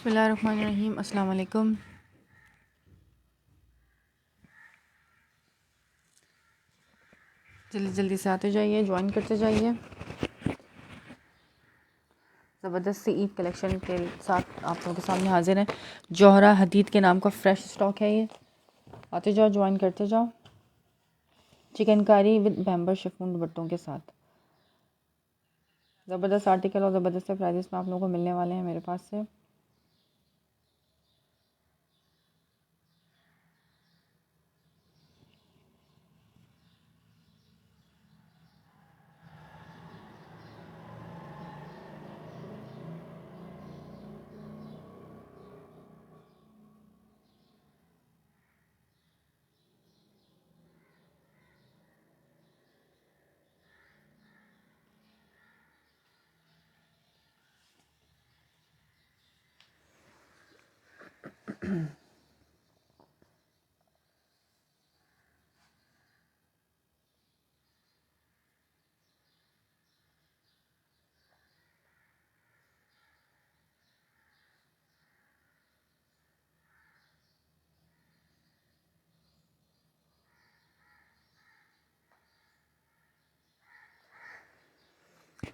बिस्मिल्लाहिर्रहमानिर्रहीम। अस्सलाम वालेकुम। जल्दी जल्दी से आते जाइए, ज्वाइन करते जाइए। ज़बरदस्त सी ईद कलेक्शन के साथ आप लोगों के सामने हाजिर है। जौहरा हदीद के नाम का फ़्रेश स्टॉक है ये। आते जाओ, ज्वाइन करते जाओ। चिकनकारी विद बैम्बर शिफॉन दुपट्टों के साथ ज़बरदस्त आर्टिकल और ज़बरदस्त प्राइजेस में आप लोगों को मिलने वाले हैं मेरे पास से।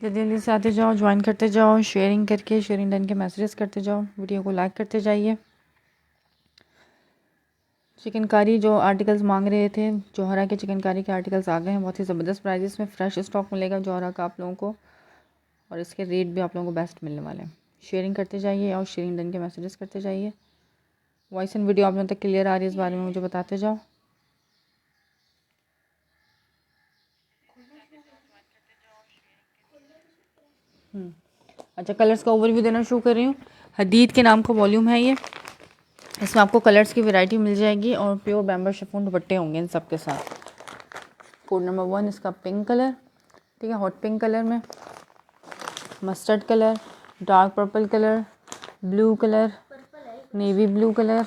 जल्दी जल्दी से आते जाओ, ज्वाइन करते जाओ, शेयरिंग करके शेयरिंग डन के मैसेजेस करते जाओ, वीडियो को लाइक करते जाइए। चिकनकारी जो आर्टिकल्स मांग रहे थे, जौहरा के चिकनकारी के आर्टिकल्स आ गए हैं। बहुत ही ज़बरदस्त प्राइजेस में फ़्रेश स्टॉक मिलेगा जौहरा का आप लोगों को, और इसके रेट भी आप लोगों को बेस्ट मिलने वाले हैं। शेयरिंग करते जाइए और शेयरिंग डन के मैसेजेस करते जाइए। वॉइस एंड वीडियो आप लोगों तक क्लियर आ रही है, इस बारे में मुझे बताते जाओ। अच्छा, कलर्स का ओवरव्यू देना शुरू कर रही हूँ। हदीद के नाम का वॉल्यूम है ये। इसमें आपको कलर्स की वैरायटी मिल जाएगी और प्योर बैम्बर शिफॉन दुपट्टे होंगे इन सब के साथ। कोड नंबर 1 इसका पिंक कलर, ठीक है, हॉट पिंक कलर में, mustard colour, dark purple colour, blue colour, navy blue colour,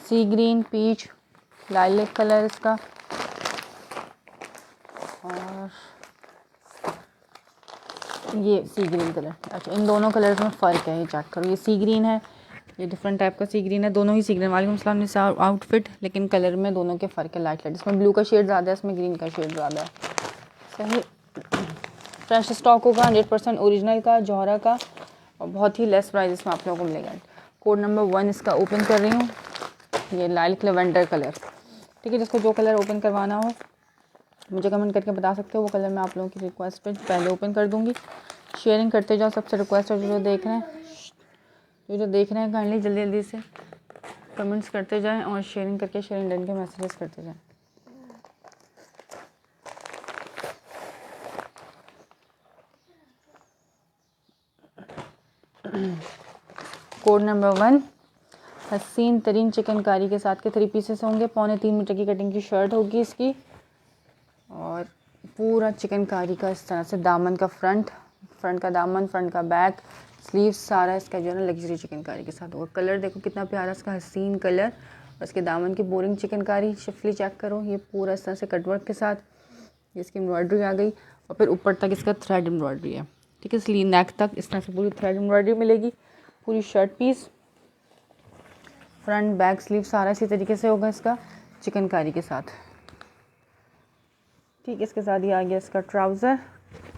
sea green, peach, lilac colour इसका, और ये सी ग्रीन कलर। अच्छा, इन दोनों कलर्स में फ़र्क है, ये चेक करो। ये सी ग्रीन है, ये डिफरेंट टाइप का सी ग्रीन है, दोनों ही सी ग्रीन। वालेकुम सलाम निसा आउटफिट, लेकिन कलर में दोनों के फ़र्क है, लाइट लाइट। इसमें ब्लू का शेड ज़्यादा है, इसमें ग्रीन का शेड ज़्यादा है। सही फ्रेश स्टॉक होगा, 100% ओरिजिनल का जौहरा का, और बहुत ही लेस प्राइस में आप लोगों को मिलेगा। कोड नंबर 1 इसका ओपन कर रही हूँ। ये लाइट लेवेंडर कलर, ठीक है। जिसको जो कलर ओपन करवाना हो मुझे कमेंट करके बता सकते हो, वो कलर मैं आप लोगों की रिक्वेस्ट पे पहले ओपन कर दूँगी। शेयरिंग करते जाओ, सबसे रिक्वेस्ट है जो देख रहे हैं, जो देख रहे हैं काइंडली जल्दी जल्दी से कमेंट्स करते जाएं और शेयरिंग करके शेयरिंग डन के मैसेजेस करते जाएं। कोड नंबर 1 हसीन तरीन चिकनकारी के साथ के 3 पीसेस होंगे। 3.25 मीटर की कटिंग की शर्ट होगी इसकी, और पूरा चिकनकारी का इस तरह से दामन का फ्रंट का दामन, फ्रंट का बैक, स्लीव्स, सारा इसका जो है ना लग्जरी चिकनकारी के साथ होगा। कलर देखो कितना प्यारा इसका हसीन कलर, और इसके दामन की बोरिंग चिकनकारी शिफली चेक करो। ये पूरा इस तरह से कटवर्क के साथ इसकी एम्ब्रॉयडरी आ गई, और फिर ऊपर तक इसका थ्रेड एम्ब्रॉयडरी है, ठीक है। स्लीव नेक तक इस तरह से पूरी थ्रेड एम्ब्रॉयडरी मिलेगी। पूरी shirt piece, front back sleeve सारा इसी तरीके से होगा इसका चिकनकारी के साथ, ठीक है। इसके साथ ये आ गया इसका ट्राउज़र,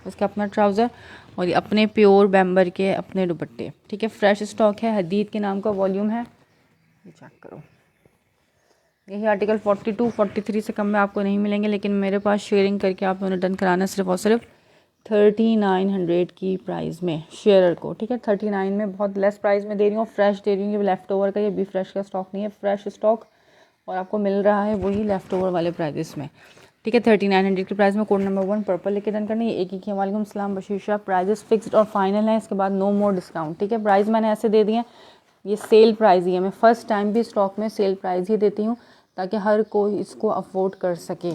इसका अपना ट्राउज़र, और ये अपने प्योर बैम्बर के अपने दुपट्टे, ठीक है। फ्रेश स्टॉक है, हदीद के नाम का वॉल्यूम है, ये चेक करो। यही आर्टिकल 42 43 से कम में आपको नहीं मिलेंगे, लेकिन मेरे पास शेयरिंग करके आप लोगों ने डन कराना सिर्फ और सिर्फ 3900 की प्राइस में शेयरर को, ठीक है। 39 में बहुत लेस प्राइस में दे रही हूँ, फ्रेश दे रही हूँ। ये लेफ़्ट ओवर का, ये भी फ्रेश का स्टॉक नहीं है, फ्रेश स्टॉक, और आपको मिल रहा है वही लेफ़्ट ओवर वाले प्राइजेस में, ठीक है। 3900 की प्राइस में। कोड नंबर 1 पर्पल लेके डन करनी है। एक ही वालेकुम सलाम बशीर शाह। प्राइजेस फिक्स्ड और फाइनल है, इसके बाद नो मोर डिस्काउंट, ठीक है। प्राइस मैंने ऐसे दे दिए हैं, ये सेल प्राइस ही है। मैं फ़र्स्ट टाइम भी स्टॉक में सेल प्राइस ही देती हूँ, ताकि हर कोई इसको अफोर्ड कर सके।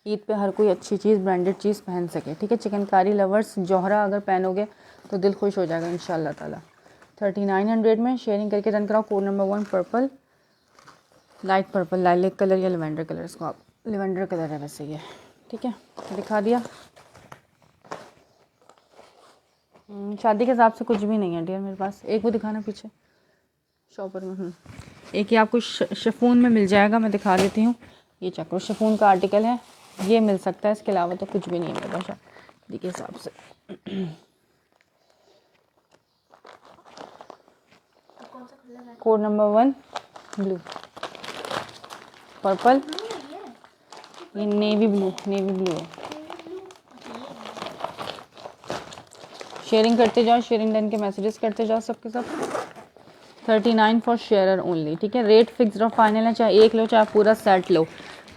ईद पे हर कोई अच्छी चीज़, ब्रांडेड चीज़ पहन सके, ठीक है। चिकनकारी लवर्स जौहरा अगर पहनोगे तो दिल खुश हो जाएगा इंशाल्लाह ताला। 3900 में शेयरिंग करके रन कराओ। Code number 1 purple, light purple, lilac colour या लेवेंडर कलर, इसको आप लेवेंडर कलर है वैसे ये, ठीक है। दिखा दिया। शादी के हिसाब से कुछ भी नहीं है डियर मेरे पास। एक वो दिखाना पीछे शॉपर में। एक ये आपको शिफॉन में मिल जाएगा, मैं दिखा देती हूँ। ये चक्कर शिफॉन का आर्टिकल है, ये मिल सकता है, इसके अलावा तो कुछ भी नहीं है मेरे पास शादी के हिसाब से। कोड नंबर 1 ब्लू, पर्पल, ये नेवी ब्लू है। शेयरिंग करते जाओ, शेयरिंग डन के मैसेजेस करते जाओ सबके सब। 39 फॉर शेयरर ओनली, ठीक है। रेट फिक्स्ड और फाइनल है, चाहे एक लो चाहे पूरा सेट लो,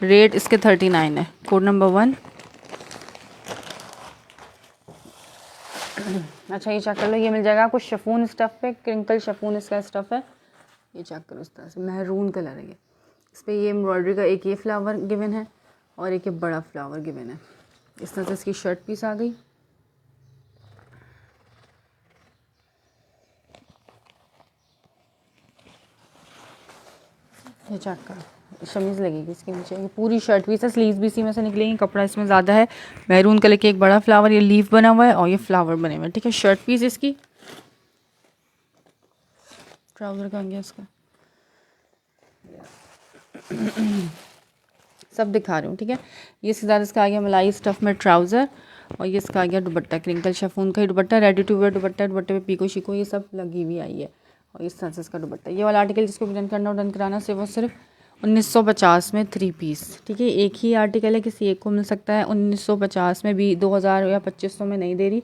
रेट इसके 39 है। Code number 1। अच्छा ये चेक कर लो, ये मिल जाएगा आपको शिफॉन स्टफ़ पे, क्रिंकल शिफॉन इसका स्टफ़ है। ये चेक करो, इस तरह से महरून कलर है ये। इस पर ये एम्ब्रॉयडरी का एक ये फ्लावर गिवन है और एक ये बड़ा फ्लावर गिवन है। इस तरह से इसकी शर्ट पीस आ गई। ये चेक करो, शमीज़ लगेगी इसके नीचे, ये पूरी शर्ट पीस है। स्लीव्स भी इसी में से निकलेंगी, कपड़ा इसमें ज़्यादा है। मैरून कलर के एक बड़ा फ्लावर, ये लीफ बना हुआ है और ये फ्लावर बने हुए हैं, ठीक है। शर्ट पीस इसकी, ट्राउज़र का गया इसका, सब दिखा रही हूँ, ठीक है। ये इसके साथ इसका आ गया मलाई स्टफ़ में ट्राउज़र और ये इसका आ गया दुपट्टा, क्रिंकल शिफॉन का ही dupatta, ready to wear dupatta. दुपट्टे पे पीको शिको ये सब लगी हुई आई है और इस तरह से इसका दुपट्टा। ये वाला आर्टिकल जिसको भी डन करना हो डन कराना, सिर्फ और सिर्फ 1950 में 3 पीस, ठीक है। एक ही आर्टिकल है, किसी एक को मिल सकता है 1950 में भी, 2000 या 2500 में नहीं दे रही,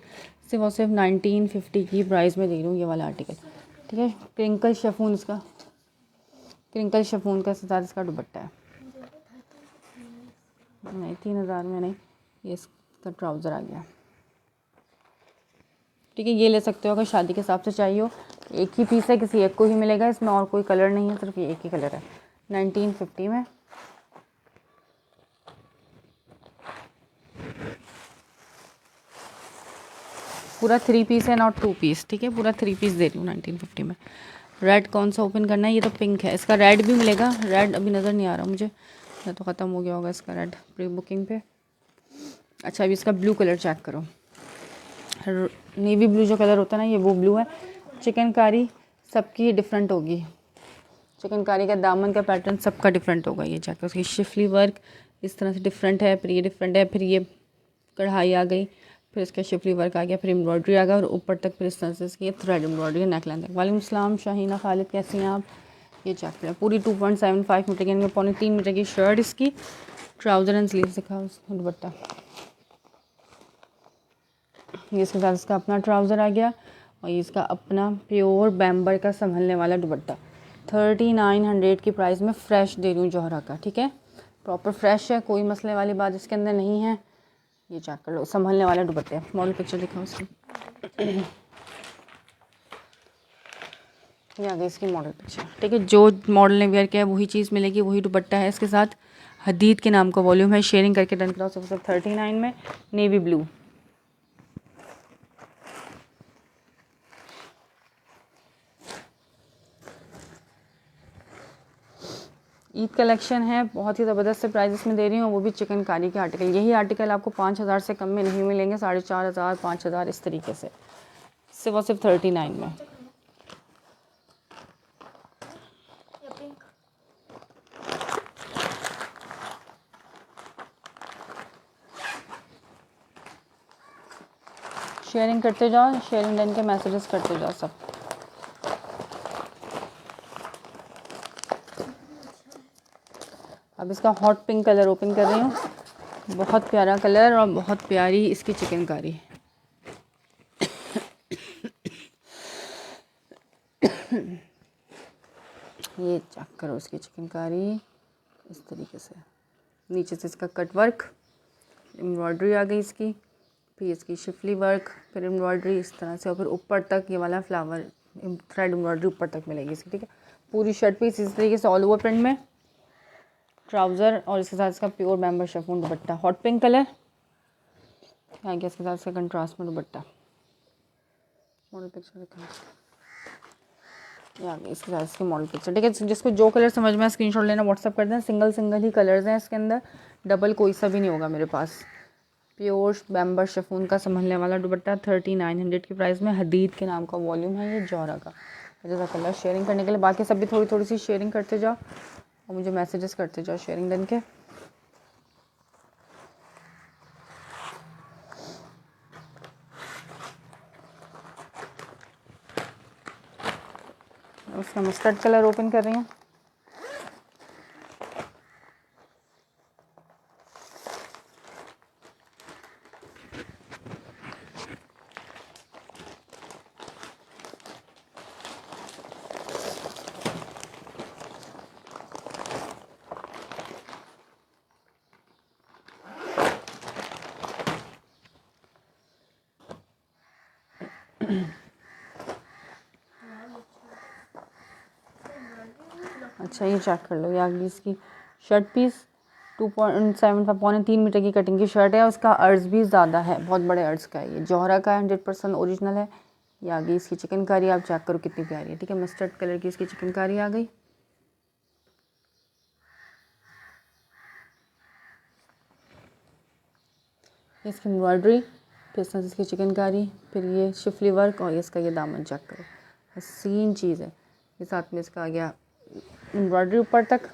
सिर्फ और सिर्फ 1950 की प्राइस में दे रही हूँ ये वाला आर्टिकल, ठीक है। क्रिंकल शिफॉन इसका, क्रिंकल शिफॉन का साथ इसका दुपट्टा है। नहीं 3000 में नहीं, ये इसका ट्राउज़र आ गया, ठीक है। ये ले सकते हो अगर शादी के हिसाब से चाहिए हो। एक ही पीस है, किसी एक को ही मिलेगा, इसमें और कोई कलर नहीं है, सिर्फ ये एक ही कलर है। 1950 में पूरा 3 पीस है, नॉट 2 पीस, ठीक है। पूरा 3 पीस दे रही हूँ 1950 में। रेड कौन सा ओपन करना है? ये तो पिंक है, इसका रेड भी मिलेगा। रेड अभी नज़र नहीं आ रहा मुझे, या तो ख़त्म हो गया होगा इसका रेड प्री बुकिंग पे। अच्छा अभी इसका ब्लू कलर चेक करो, नेवी ब्लू जो कलर होता है ना, ये वो ब्लू है। चिकनकारी सबकी डिफरेंट होगी, चिकनकारी का दामन का पैटर्न सबका डिफरेंट होगा। ये चेक करो, उसकी शिफली वर्क इस तरह से डिफरेंट है, फिर ये डिफरेंट है, फिर ये कढ़ाई आ गई, फिर इसका शिफली वर्क आ गया, फिर एम्ब्रॉयडरी आ गया और ऊपर तक फिर इस तरह से इसकी थ्रेड एम्ब्रॉयडरी नेकलाइन तक। वालेकुम सलाम शाहीना खालिद, कैसी हैं आप? ये चेक करें, पूरी 2.75 मीटर की, पौने 3 मीटर की शर्ट इसकी, ट्राउज़र एंड स्लीव्स दिखाओ, दुपट्टा। ये इसके साथ इसका अपना ट्राउज़र आ गया और ये इसका अपना प्योर बैम्बर का संभलने वाला दुपट्टा। 3900 की प्राइस में फ़्रेश दे रही हूँ जौहरा का, ठीक है। प्रॉपर फ्रेश है, कोई मसले वाली बात इसके अंदर नहीं है। ये चेक कर लो, संभलने वाले दुपट्टे। मॉडल पिक्चर दिखाओ इसकी, ये आ गई इसकी मॉडल पिक्चर, ठीक है। जो मॉडल ने वेयर किया है वही चीज़ मिलेगी, वही दुपट्टा है इसके साथ। हदीद के नाम का वॉल्यूम है, शेयरिंग करके डन कराओ सबसे 39 में। नेवी ब्लू, ईद कलेक्शन है, बहुत ही ज़बरदस्त से प्राइजेस में दे रही हूँ, वो भी चिकनकारी के आर्टिकल। यही आर्टिकल आपको 5000 से कम में नहीं मिलेंगे, 4500 5000 इस तरीके से, सिर्फ और सिर्फ 39 में। शेयरिंग करते जाओ, शेयरिंग डन के मैसेजेस करते जाओ सब। अब इसका हॉट पिंक कलर ओपन कर रही हूँ, बहुत प्यारा कलर और बहुत प्यारी इसकी चिकनकारी। ये चेक करो इसकी चिकनकारी इस तरीके से, नीचे से इसका कट वर्क, एम्ब्रॉयडरी आ गई इसकी, फिर इसकी शिफली वर्क, फिर एम्ब्रॉयडरी इस तरह से, और फिर ऊपर तक ये वाला फ्लावर थ्रेड एम्ब्रॉयडरी ऊपर तक मिलेगी इसकी, ठीक है। पूरी शर्ट पीस इस तरीके से ऑल ओवर प्रिंट में, ट्राउज़र और इसके साथ इसका प्योर बैम्बर chiffon dupatta, hot pink colour आ गया, इसके साथ इसका कंट्रास्ट में दुपट्टा। मॉडल पिक्चर दिखा, ये आ गई इसके साथ इसकी मॉडल पिक्चर, ठीक है। जिसको जो कलर समझ में स्क्रीनशॉट लेना व्हाट्सअप कर दें। सिंगल सिंगल ही कलर्स हैं इसके अंदर, डबल कोई सा भी नहीं होगा मेरे पास, प्योर बैम्बर शिफॉन का संभलने वाला दुपट्टा 3900 की प्राइस में। हदीद के नाम का वॉल्यूम है ये, जौहरा का। जज़ाकल्लाह शेयरिंग करने के लिए। बाकी सब भी थोड़ी थोड़ी सी शेयरिंग करते जाओ और मुझे मैसेजेस करते जाओ शेयरिंग डन के। उसका मस्टर्ड कलर ओपन कर रही हूँ। अच्छा ये चेक कर लो, ये आगे इसकी शर्ट पीस 2.75 पौने 3 मीटर की कटिंग की शर्ट है। उसका अर्ज भी ज़्यादा है, बहुत बड़े अर्ज का है। ये जौहरा का 100% ओरिजिनल है। ये आगे इसकी चिकनकारी आप चेक करो कितनी प्यारी है। ठीक है, मस्टर्ड कलर की इसकी चिकनकारी आ गई। इसकी एम्ब्रॉयडरी, फिर इस तरह से इसकी चिकनकारी, फिर ये शिफली वर्क और इसका ये दामन चेक करो, हसीन चीज़ है। ये साथ में इसका आ गया एम्ब्रॉयडरी ऊपर तक।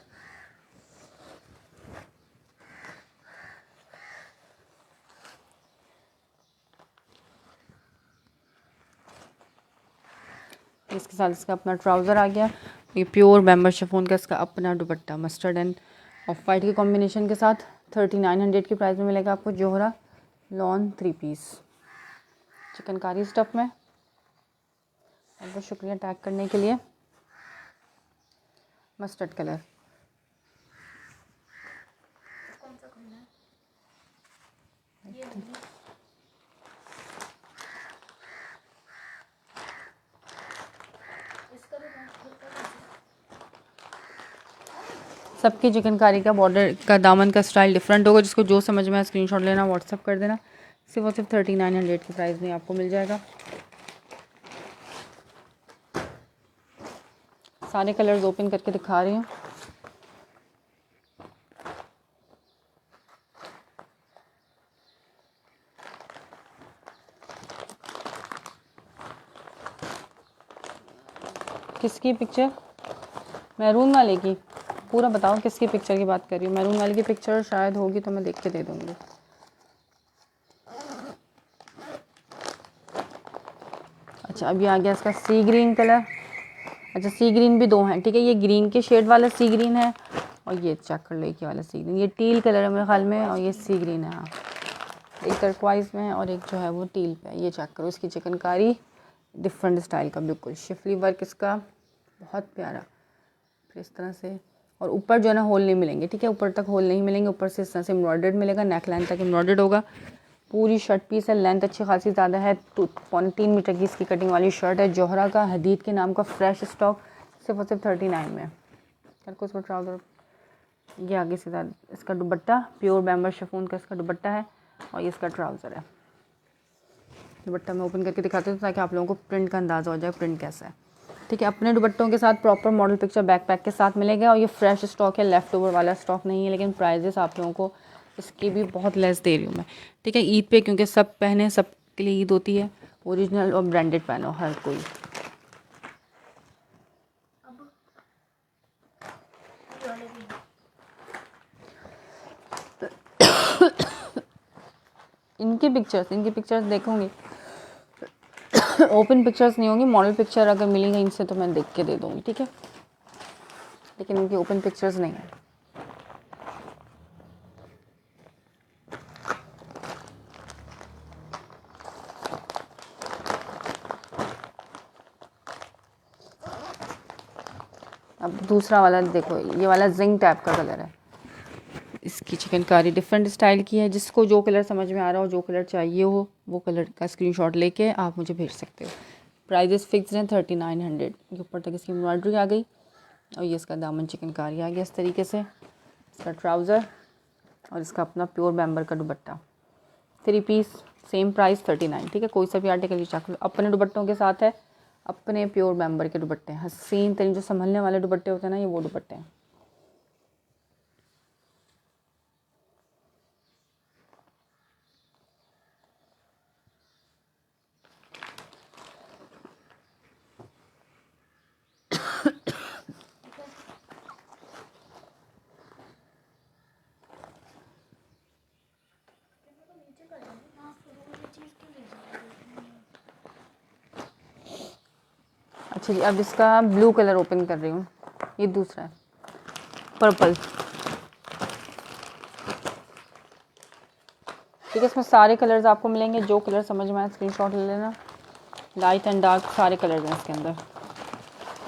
इसके साथ इसका अपना ट्राउज़र आ गया। ये प्योर बैम्बर शिफॉन का इसका अपना dupatta mustard and off white के कॉम्बिनेशन के साथ 3900 की प्राइस में मिलेगा आपको Zohra lawn 3 piece chikankari stuff में। बहुत शुक्रिया टैग करने के लिए। मस्टर्ड कलर सबकी चिकनकारी का बॉर्डर का दामन का स्टाइल डिफरेंट होगा। जिसको जो समझ में आए स्क्रीनशॉट लेना, व्हाट्सअप कर देना। सिर्फ और सिर्फ 3900 की प्राइस में आपको मिल जाएगा। सारे कलर्स ओपन करके दिखा रही हूँ। किसकी पिक्चर? मैरून वाले की? पूरा बताओ किसकी पिक्चर की बात कर रही हूँ। मैरून वाले की पिक्चर शायद होगी तो मैं देख के दे दूँगी। अच्छा अभी आ गया इसका सी ग्रीन कलर। अच्छा सी ग्रीन भी दो हैं, ठीक है। ये ग्रीन के शेड वाला सी ग्रीन है और ये चेक कर लो ये वाला सी ग्रीन। ये टील कलर है मेरे ख्याल में और ये सी ग्रीन है। हाँ, एक टर्कवाइज में है और एक जो है वो टील पे है। ये चेक करो इसकी चिकनकारी डिफरेंट स्टाइल का, बिल्कुल शिफली वर्क इसका बहुत प्यारा। फिर इस तरह से और ऊपर जो है ना होल नहीं मिलेंगे, ठीक है। ऊपर तक होल नहीं मिलेंगे, ऊपर से इस तरह से एम्ब्रॉयडर्ड मिलेगा। नेक लाइन तक एम्ब्रॉयडर्ड होगा। पूरी शर्ट पीस है, लेंथ अच्छी खासी ज़्यादा है। 3 मीटर की इसकी कटिंग वाली शर्ट है। जौहरा का हदीद के नाम का फ्रेश स्टॉक सिर्फ और सिर्फ 39 में। कल को इसमें ट्राउज़र ये आगे सीधा इसका दुपट्टा प्योर बैम्बर शिफॉन का इसका दुपट्टा है और ये इसका ट्राउज़र है। दुपट्टा मैं ओपन करके दिखाती हूँ ताकि आप लोगों को प्रिंट का अंदाज़ा हो जाए प्रिंट कैसा है, ठीक है। अपने दुपट्टों के साथ प्रॉपर मॉडल पिक्चर बैकपैक के साथ मिलेगा और ये फ्रेश स्टॉक है, लेफ़्ट ओवर वाला स्टॉक नहीं है। लेकिन प्राइजेस आप लोगों को इसकी भी बहुत लेस दे रही हूँ मैं, ठीक है। ईद पे क्योंकि सब पहने, सब के लिए ईद होती है। ओरिजिनल और ब्रांडेड पहनो हर कोई। इनकी पिक्चर्स देखूंगी। ओपन पिक्चर्स नहीं होंगी, मॉडल पिक्चर अगर मिलेंगे इनसे तो मैं देख के दे दूँगी, ठीक है। लेकिन इनकी ओपन पिक्चर्स नहीं है। अब दूसरा वाला देखो, ये वाला जिंक टाइप का कलर है। इसकी चिकनकारी डिफरेंट स्टाइल की है। जिसको जो कलर समझ में आ रहा हो, जो कलर चाहिए हो, वो कलर का स्क्रीनशॉट लेके आप मुझे भेज सकते हो। प्राइजेस फिक्स हैं 3900। ये ऊपर तक इसकी एम्ब्रॉयडरी आ गई और ये इसका दामन चिकनकारी आ गया इस तरीके से। इसका ट्राउज़र और इसका अपना प्योर बैम्बर का दुपट्टा 3 पीस, सेम प्राइस 39, ठीक है। कोई सा भी आर्टिकल ये चाक लो। अपने दुपट्टों के साथ है, अपने प्योर बैम्बर के दुपट्टे हैं। हसीन तरीन जो संभलने वाले दुपट्टे होते हैं ना, ये वो दुपट्टे हैं। अच्छा जी, अब इसका ब्लू कलर ओपन कर रही हूँ। ये दूसरा है, पर्पल। ठीक है, इसमें सारे कलर्स आपको मिलेंगे, जो कलर समझ में आए स्क्रीनशॉट ले लेना। लाइट एंड डार्क सारे कलर्स हैं इसके अंदर।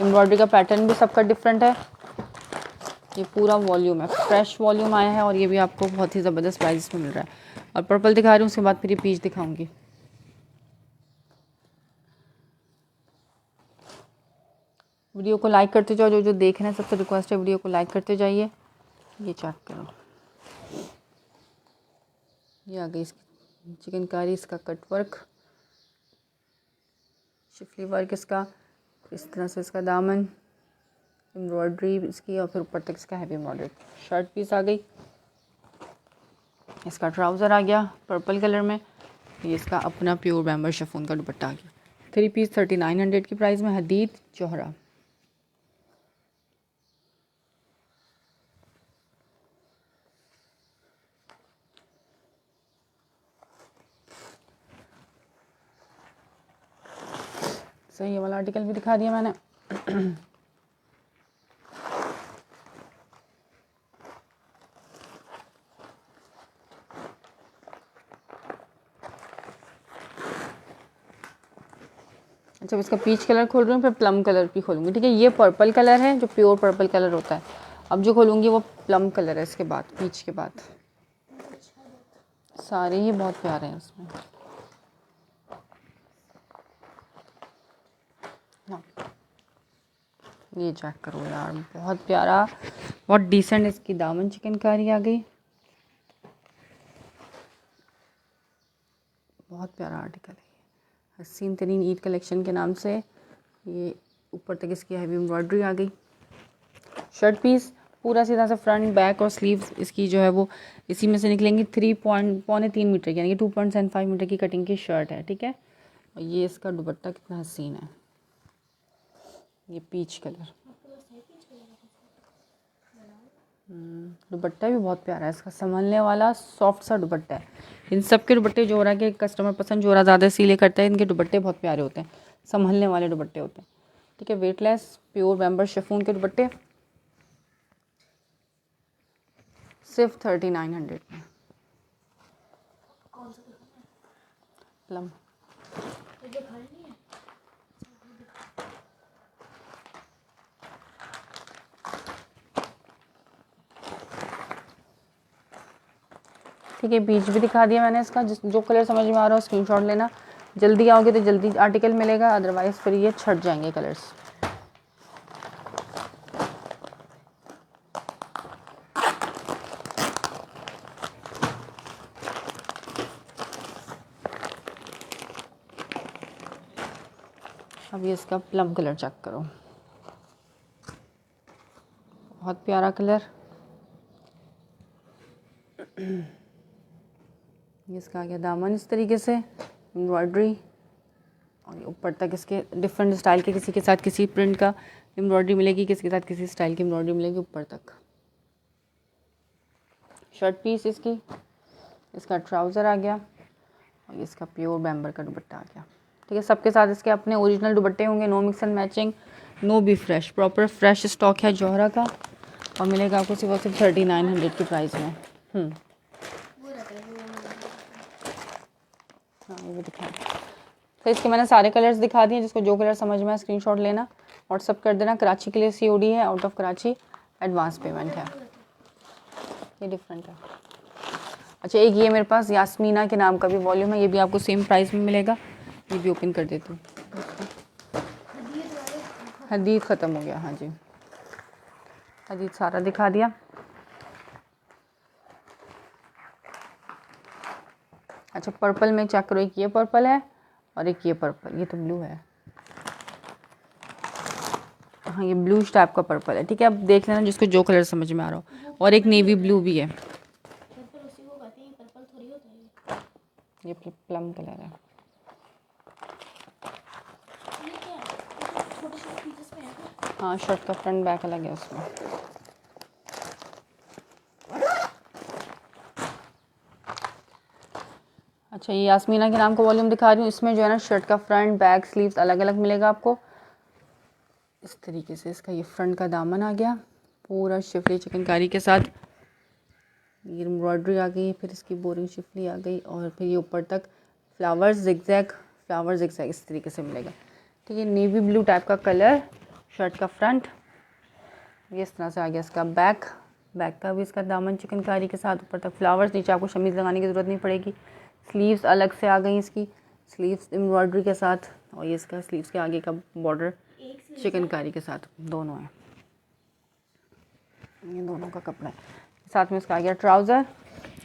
एम्ब्रॉयडरी का पैटर्न भी सबका डिफरेंट है। ये पूरा वॉल्यूम है, फ्रेश वॉल्यूम आया है और ये भी आपको बहुत ही ज़बरदस्त प्राइस में मिल रहा है। और पर्पल दिखा रही हूँ, उसके बाद फिर ये पीच दिखाऊंगी। वीडियो को लाइक करते जाओ, जो जो देख रहे हैं सबसे रिक्वेस्ट है वीडियो को लाइक करते जाइए। ये चेक करो, ये आ गई इसकी चिकनकारी, इसका कट वर्क, शिफली वर्क इसका, इस तरह से इसका दामन, एम्ब्रॉयडरी इसकी, और फिर ऊपर तक इसका हैवी एम्ब्रॉयडरी। शर्ट पीस आ गई, इसका ट्राउज़र आ गया पर्पल कलर में। ये इसका अपना प्योर बैम्बर शिफॉन का दुपट्टा आ गया। 3 पीस 3900 की प्राइस में, हदीद जोहरा। सही, ये वाला आर्टिकल भी दिखा दिया मैंने। अच्छा, इसका पीच कलर खोल रही हूँ, फिर प्लम कलर भी खोलूँगी। ठीक है, ये पर्पल कलर है जो प्योर पर्पल कलर होता है। अब जो खोलूँगी वो प्लम कलर है, इसके बाद पीच के बाद। सारे ही बहुत प्यारे हैं इसमें। हाँ, ये चेक करो यार, बहुत प्यारा, बहुत डिसेंट इसकी दामन चिकनकारी आ गई। बहुत प्यारा आर्टिकल है, हसीन तरीन ईद कलेक्शन के नाम से। ये ऊपर तक इसकी हैवी एम्ब्रॉयडरी आ गई। शर्ट पीस पूरा सीधा सा फ्रंट बैक और स्लीव्स इसकी जो है वो इसी में से निकलेंगी। 3.3 मीटर की, यानी कि 2.75 मीटर की कटिंग की शर्ट है। ठीक है, और ये इसका दुपट्टा कितना हसीन है, ये पीच कलर। दुपट्टा भी बहुत प्यारा है इसका, संभलने वाला सॉफ्ट सा दुपट्टा है। इन सब के दुपट्टे जोरा के कस्टमर पसंद जोरा ज़्यादा इसीलिए करता है, इनके दुपट्टे बहुत प्यारे होते हैं, संभलने वाले दुपट्टे होते हैं। ठीक है, वेटलेस प्योर बैम्बर शिफॉन के दुपट्टे सिर्फ 3900 में। प्लम ठीक है, बीच भी दिखा दिया मैंने इसका। जो कलर समझ में आ रहा हो स्क्रीनशॉट लेना। जल्दी आओगे तो जल्दी आर्टिकल मिलेगा, अदरवाइज़ फिर ये छट जाएंगे कलर्स। अब ये इसका प्लम कलर चेक करो, बहुत प्यारा कलर। ये इसका आ गया दामन इस तरीके से, एम्ब्रॉयडरी, और ऊपर तक इसके डिफरेंट स्टाइल के, किसी के साथ किसी प्रिंट का एम्ब्रॉयडरी मिलेगी, किसी के साथ किसी स्टाइल की एम्ब्रॉयडरी मिलेगी ऊपर तक। शर्ट पीस इसकी, इसका ट्राउज़र आ गया, और इसका प्योर बैम्बर का दुपट्टा आ गया। ठीक है, सबके साथ इसके अपने ओरिजिनल दुपट्टे होंगे, no mix and matching, no be fresh, proper fresh stock है जोहरा का, और मिलेगा आपको सिर्फ 3900 की प्राइस में। हाँ, ये भी दिखा। तो इसके मैंने सारे कलर्स दिखा दिए, जिसको जो कलर समझ में आए स्क्रीनशॉट लेना, व्हाट्सअप कर देना। कराची के लिए COD है, out of Karachi advance payment है। ये डिफरेंट है। अच्छा, एक ये मेरे पास यास्मीना के नाम का भी वॉल्यूम है, ये भी आपको सेम प्राइस में मिलेगा। ये भी ओपन कर देती हूँ। हदीद ख़त्म हो गया, हाँ जी, हदीद सारा दिखा दिया। अच्छा, पर्पल में चेक करो, एक ये पर्पल है और एक ये पर्पल, ये तो ब्लू है। हाँ, ये ब्लू टाइप का पर्पल है। ठीक है, अब देख लेना जिसको जो कलर समझ में आ रहा हो। और एक नेवी ब्लू भी है, ये प्लम कलर है। हाँ, शर्ट का फ्रंट बैक अलग है उसमें। अच्छा, ये यास्मीना के नाम का वॉल्यूम दिखा रही हूँ। इसमें जो है ना शर्ट का फ्रंट बैक स्लीव्स अलग अलग मिलेगा आपको। इस तरीके से इसका ये फ्रंट का दामन आ गया पूरा शिफली चिकनकारी के साथ, ये एम्ब्रॉयडरी आ गई, फिर इसकी बोरिंग शिफली आ गई और फिर ये ऊपर तक फ्लावर्स जिगजैग इस तरीके से मिलेगा। ठीक है, नेवी ब्लू टाइप का कलर, शर्ट का फ्रंट ये इस तरह से आ गया। इसका बैक का भी इसका दामन चिकनकारी के साथ ऊपर तक फ्लावर्स, नीचे आपको शमीज़ लगाने की ज़रूरत नहीं पड़ेगी। स्लीव्स अलग से आ गई, इसकी स्लीव्स एम्ब्रॉयडरी के साथ, और ये इसका स्लीव्स के आगे का बॉर्डर चिकनकारी के साथ दोनों है, ये दोनों का कपड़ा है। साथ में इसका आ गया ट्राउज़र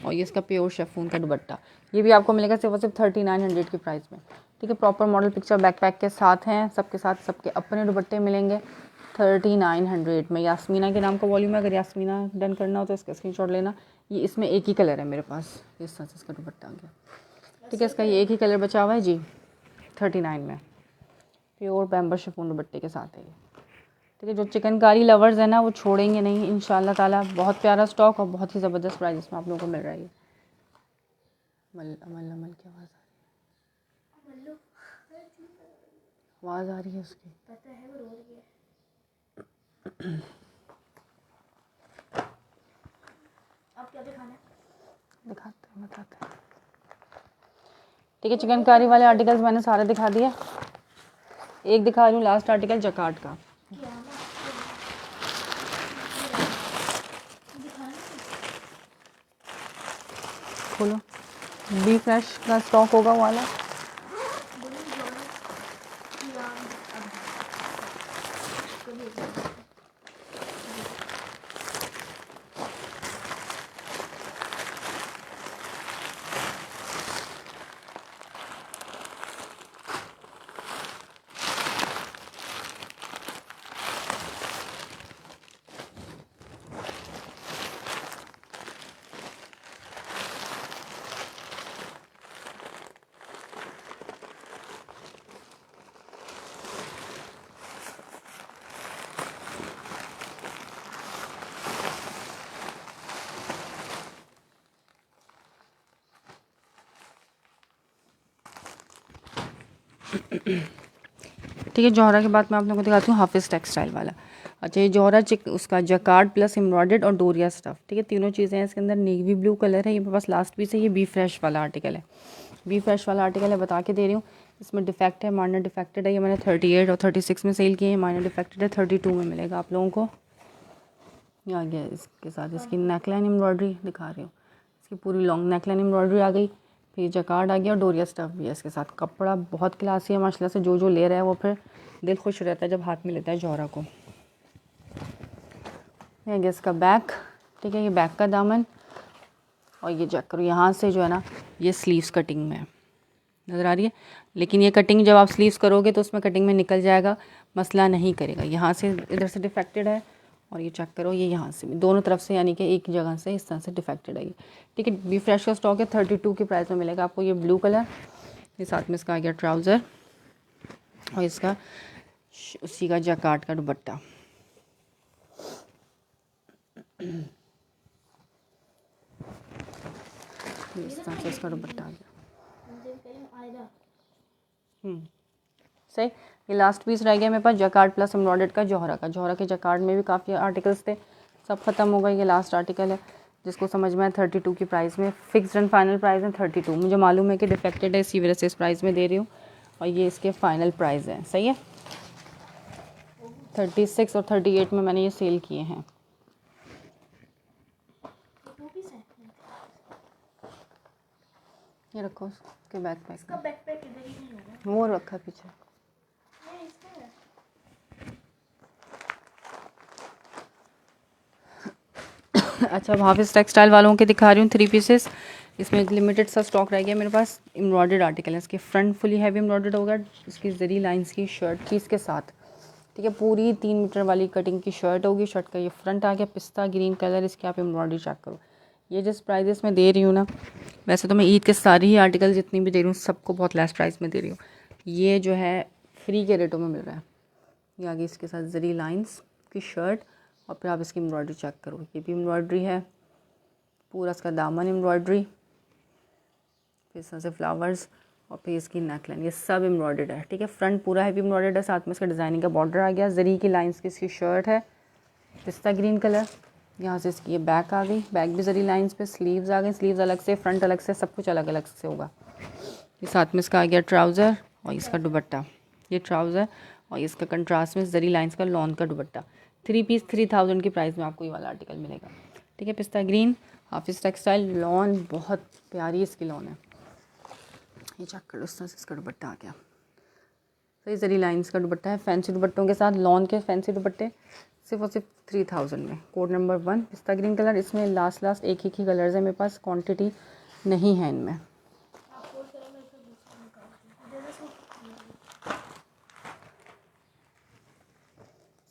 और ये इसका प्योर शेफून का दुपट्टा, ये भी आपको मिलेगा सिर्फ 3900 की प्राइस में। ठीक है, प्रॉपर मॉडल पिक्चर बैकपैक के साथ हैं, सबके साथ सबके अपने दुपट्टे मिलेंगे 3900 में। यास्मीना के नाम का वॉल्यूम है, अगर यास्मीना डन करना हो तो इसका स्क्रीनशॉट लेना। ये इसमें एक ही कलर है मेरे पास, इस तरह से इसका दुपट्टा आ गया। ठीक है, इसका ये एक ही कलर बचा हुआ है जी 39 में, प्योर बैम्बर शिफॉन दुपट्टे के साथ है ये। ठीक है, जो चिकनकारी लवर्स है ना वो छोड़ेंगे नहीं इंशाल्लाह ताला। बहुत प्यारा स्टॉक और बहुत ही ज़बरदस्त प्राइस में आप लोगों को मिल रहा है। अमल की आवाज़ आ रही है उसकी, पता है वो रो रही है। अब क्या दिखाना है? दिखाते हैं, बताते हैं। ठीक है, चिकनकारी वाले आर्टिकल्स मैंने सारे दिखा दिए। एक दिखा रही हूँ लास्ट आर्टिकल जकार्ड का। खोलो, बी फ्रेश का स्टॉक होगा वाला। ठीक है, जौहरा के बाद मैं आप लोगों को दिखाती हूँ हाफिज़ टेक्सटाइल वाला। अच्छा, ये जौहरा उसका जकार्ड प्लस एम्ब्रॉयडर्ड और डोरिया स्टफ। ठीक है, तीनों चीज़ें हैं इसके अंदर। नेवी ब्लू कलर है, ये मेरे पास लास्ट पीस है। ये बी फ्रेश वाला आर्टिकल है, बी फ्रेश वाला आर्टिकल है, बता के दे रही हूँ। इसमें डिफेक्ट है, माइनर डिफेक्टेड है। ये मैंने 38 और 36 में सेल किए हैं, माइनर डिफेक्टेड है 32 में मिलेगा आप लोगों को। ये आ गया इसके साथ इसकी नेकलाइन एम्ब्रॉयडरी दिखा रही हूँ, इसकी पूरी लॉन्ग नेकलाइन एम्ब्रॉयडरी आ गई। फिर जकार्ड आ गया और डोरिया स्टफ भी है इसके साथ। कपड़ा बहुत क्लासी है माशाल्लाह से, जो ले रहा है वो फिर दिल खुश रहता है जब हाथ में लेता है जौहरा को। ये गया इसका बैक। ठीक है, ये बैक का दामन और ये चेक करो यहाँ से जो है ना ये स्लीव्स कटिंग में नज़र आ रही है, लेकिन ये कटिंग जब आप स्लीव्स करोगे तो उसमें कटिंग में निकल जाएगा, मसला नहीं करेगा। यहाँ से इधर से डिफेक्टेड है और ये चेक करो ये यहाँ से भी दोनों तरफ से, यानी कि एक जगह से इस तरह से डिफेक्टेड है ये। ठीक है, बी फ्रेश का स्टॉक है, 32 की प्राइस में मिलेगा आपको। ये ब्लू कलर, ये साथ में इसका आ गया ट्राउज़र और इसका उसी का जकार्ड का दुपट्टा। इस तरह से इसका दुपट्टा आ गया। सही, ये लास्ट पीस रह गया मेरे पास जकार्ड प्लस एम्ब्रॉयडर्ड का जौहरा का। जौहरा के जकार्ड में भी काफ़ी आर्टिकल्स थे, सब ख़त्म हो गए। ये लास्ट आर्टिकल है जिसको समझ में है 32 की प्राइस में। फिक्स्ड एंड फाइनल प्राइस है 32। मुझे मालूम है कि डिफेक्टेड है, इसी वजह से इस प्राइस में दे रही हूँ और ये इसके फाइनल प्राइस है। सही है, 36 और 38 में मैंने ये सेल किए हैं। ये रखो उसके बैकपैक वो रखा पीछे। अच्छा, अब हाफिज़ टेक्सटाइल वालों के दिखा रही हूँ 3 पीसेस। इसमें लिमिटेड सा स्टॉक रह गया मेरे पास। एम्ब्रॉयडर्ड आर्टिकल है, इसके फ्रंट फुली हैवी एम्ब्रॉयडर्ड होगा, इसकी जरी लाइंस की शर्ट थी इसके साथ। ठीक है, पूरी 3 मीटर वाली कटिंग की शर्ट होगी। शर्ट का ये फ्रंट आ गया पिस्ता ग्रीन कलर, इसकी आप एम्ब्रॉयडरी चेक करो। ये जिस प्राइस में दे रही हूँ ना, वैसे तो मैं ईद के सारी ही आर्टिकल जितनी भी दे रही हूँ सबको बहुत लेस प्राइस में दे रही हूँ। ये जो है फ्री के रेटों में मिल रहा है। ये आगे इसके साथ जरी लाइंस की शर्ट और फिर आप इसकी एम्ब्रॉयडरी चेक करो, ये भी एम्ब्रॉयडरी है, पूरा इसका दामन एम्ब्रॉयडरी, फिर इस तरह से फ्लावर्स और फिर इसकी नेकलाइन, ये सब एम्ब्रॉयडर्ड है, ठीक है। फ्रंट पूरा हैवी एम्ब्रॉयडर्ड है, साथ में इसका डिज़ाइनिंग का बॉर्डर आ गया, जरी की लाइंस की इसकी शर्ट है, पिस्ता ग्रीन कलर। यहाँ से इसकी ये बैक आ गई, बैक भी जरी लाइंस पे, स्लीव्स आ गई, स्लीव्स अलग से, फ्रंट अलग से, सब कुछ अलग अलग से होगा। ये साथ में इसका आ गया ट्राउज़र और इसका दुपट्टा, ये ट्राउज़र और इसका कंट्रास्ट में जरी लाइंस का लॉन का दुपट्टा। 3 पीस 3000 की प्राइस में आपको ये वाला आर्टिकल मिलेगा, ठीक है। पिस्ता ग्रीन, हाफिज़ टेक्सटाइल, लॉन बहुत प्यारी इसकी लॉन है। ये चेक करो, इस तरह से इसका दुपट्टा आ गया, सही जरी लाइंस का दुपट्टा है, फैंसी दुपट्टों के साथ, लॉन के फैंसी दुपट्टे सिर्फ और सिर्फ 3000 में। कोड नंबर 1 पिस्ता ग्रीन कलर, इसमें लास्ट एक ही कलर्स है मेरे पास, क्वांटिटी नहीं है इनमें।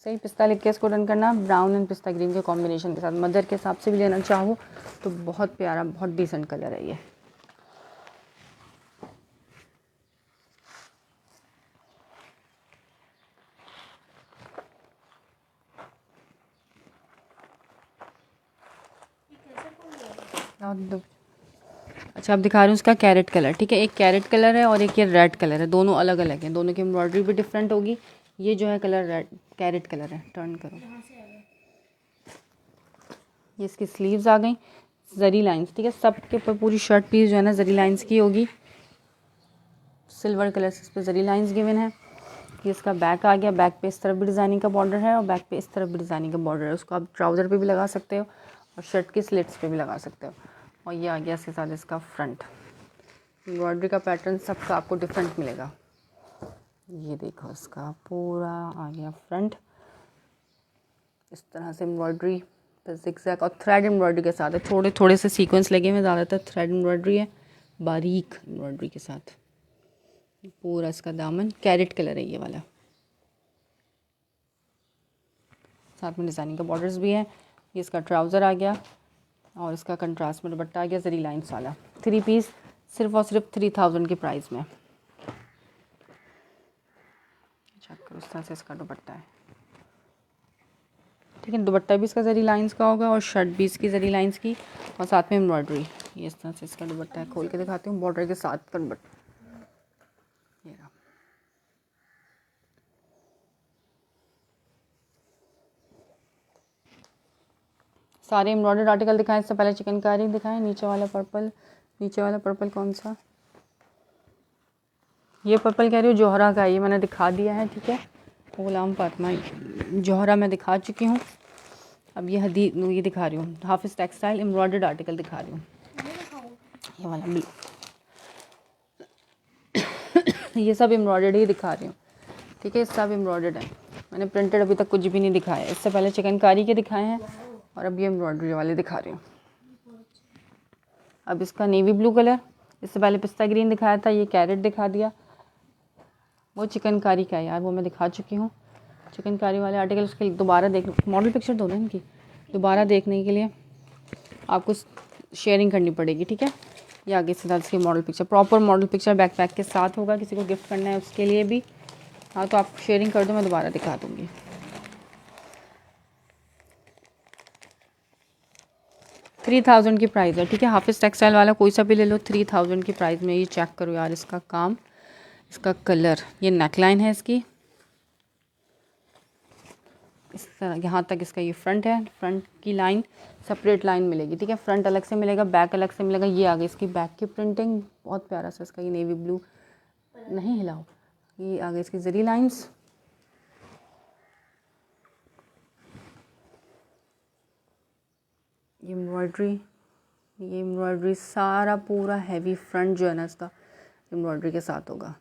सही पिस्ता लिख के इसको रन करना, ब्राउन एंड पिस्ता ग्रीन के कॉम्बिनेशन के साथ। मदर के हिसाब से भी लेना चाहो तो बहुत प्यारा, बहुत डिसेंट कलर है ये। अच्छा अब दिखा रही हूँ इसका कैरेट कलर, ठीक है। एक कैरेट कलर है और एक ये रेड कलर है, दोनों अलग अलग हैं, दोनों की एम्ब्रॉयडरी भी डिफरेंट होगी। ये जो है कलर रेड कैरेट कलर है, टर्न करो। ये इसकी स्लीव्स आ गई, जरी लाइंस, ठीक है। सब के ऊपर पूरी शर्ट पीस जो है ना जरी लाइंस की होगी, सिल्वर कलर से इस पर जरी लाइंस गिवन है। ये इसका बैक आ गया, बैक पे इस तरफ भी डिज़ाइनिंग का बॉर्डर है और बैक पे इस तरफ भी डिज़ाइनिंग का बॉर्डर है। उसको आप ट्राउज़र पे भी लगा सकते हो और शर्ट की स्लिट्स पे भी लगा सकते हो। और ये आ गया इसके साथ इसका फ्रंट, एम्ब्रॉयडरी का पैटर्न सबका आपको डिफरेंट मिलेगा। ये देखो इसका पूरा आ गया फ्रंट, इस तरह से एम्ब्रॉयडरी ज़िगज़ैग और थ्रेड एम्ब्रॉयडरी के साथ है, थोड़े थोड़े से सीक्वेंस लगे हुए, ज़्यादातर थ्रेड एम्ब्रॉयडरी है, बारीक एम्ब्रॉयडरी के साथ। पूरा इसका दामन कैरेट कलर है ये वाला, साथ में डिज़ाइनिंग का बॉर्डर्स भी है। ये इसका ट्राउज़र आ गया और इसका कंट्रास्ट में दुपट्टा आ गया जरी लाइंस वाला। 3 पीस सिर्फ और सिर्फ 3000 की प्राइस में। चेक करो, इस तरह से इसका दुपट्टा है, ठीक है। दुपट्टा भी इसका जरी लाइंस का होगा और शर्ट भी इसकी जरी लाइंस की और साथ में एम्ब्रॉयडरी। ये इस तरह से इसका दुपट्टा है, खोल के दिखाती हूँ, बॉर्डर के साथ का दुपट्टा। ये रहा, सारे एम्ब्रॉयडर्ड आर्टिकल दिखाएं। इससे पहले चिकनकारी दिखाएं। नीचे वाला पर्पल, नीचे वाला पर्पल कौन सा, ये पर्पल कह रही हूँ जौहरा का, ये मैंने दिखा दिया है, ठीक है। गुलाम फातिमा जौहरा मैं दिखा चुकी हूँ। अब ये हदीद ये दिखा रही हूँ, हाफिज़ टेक्सटाइल एम्ब्रॉयडर्ड आर्टिकल दिखा रही हूँ। ये वाला भी ये सब एम्ब्रॉयडर्ड ही दिखा रही हूँ, ठीक है। सब एम्ब्रॉयडर्ड है, मैंने प्रिंटेड अभी तक कुछ भी नहीं दिखाया। इससे पहले चिकनकारी के दिखाए हैं और अब ये एम्ब्रॉयडरी वाले दिखा रही हूँ। अब इसका नेवी ब्लू कलर, इससे पहले पिस्ता ग्रीन दिखाया था, ये कैरेट दिखा दिया। वो चिकनकारी का है यार, वो मैं दिखा चुकी हूँ। चिकनकारी वाले आर्टिकल उसके दोबारा देख, मॉडल पिक्चर दो ना इनकी, दोबारा देखने के लिए आपको शेयरिंग करनी पड़ेगी, ठीक है। ये आगे से इसकी model picture, proper model picture backpack के साथ होगा, किसी को गिफ्ट करना है उसके लिए भी। हाँ तो आप शेयरिंग कर दो, मैं दोबारा दिखा दूँगी। 3000 की प्राइस है, ठीक है। हाफिज़ टेक्सटाइल वाला कोई सा भी ले लो, 3000 की प्राइस में। ये चेक करो यार इसका काम, इसका कलर, ये नेकलाइन है इसकी, इस तरह यहाँ तक इसका ये फ्रंट है। फ्रंट की लाइन सेपरेट लाइन मिलेगी, ठीक है। फ्रंट अलग से मिलेगा, बैक अलग से मिलेगा। ये आगे इसकी बैक की प्रिंटिंग बहुत प्यारा सा इसका, ये नेवी ब्लू, नहीं हिलाओ। ये आगे इसकी जरी लाइंस, ये एम्ब्रॉयडरी सारा पूरा हैवी फ्रंट जो है ना इसका एम्ब्रॉयडरी के साथ होगा।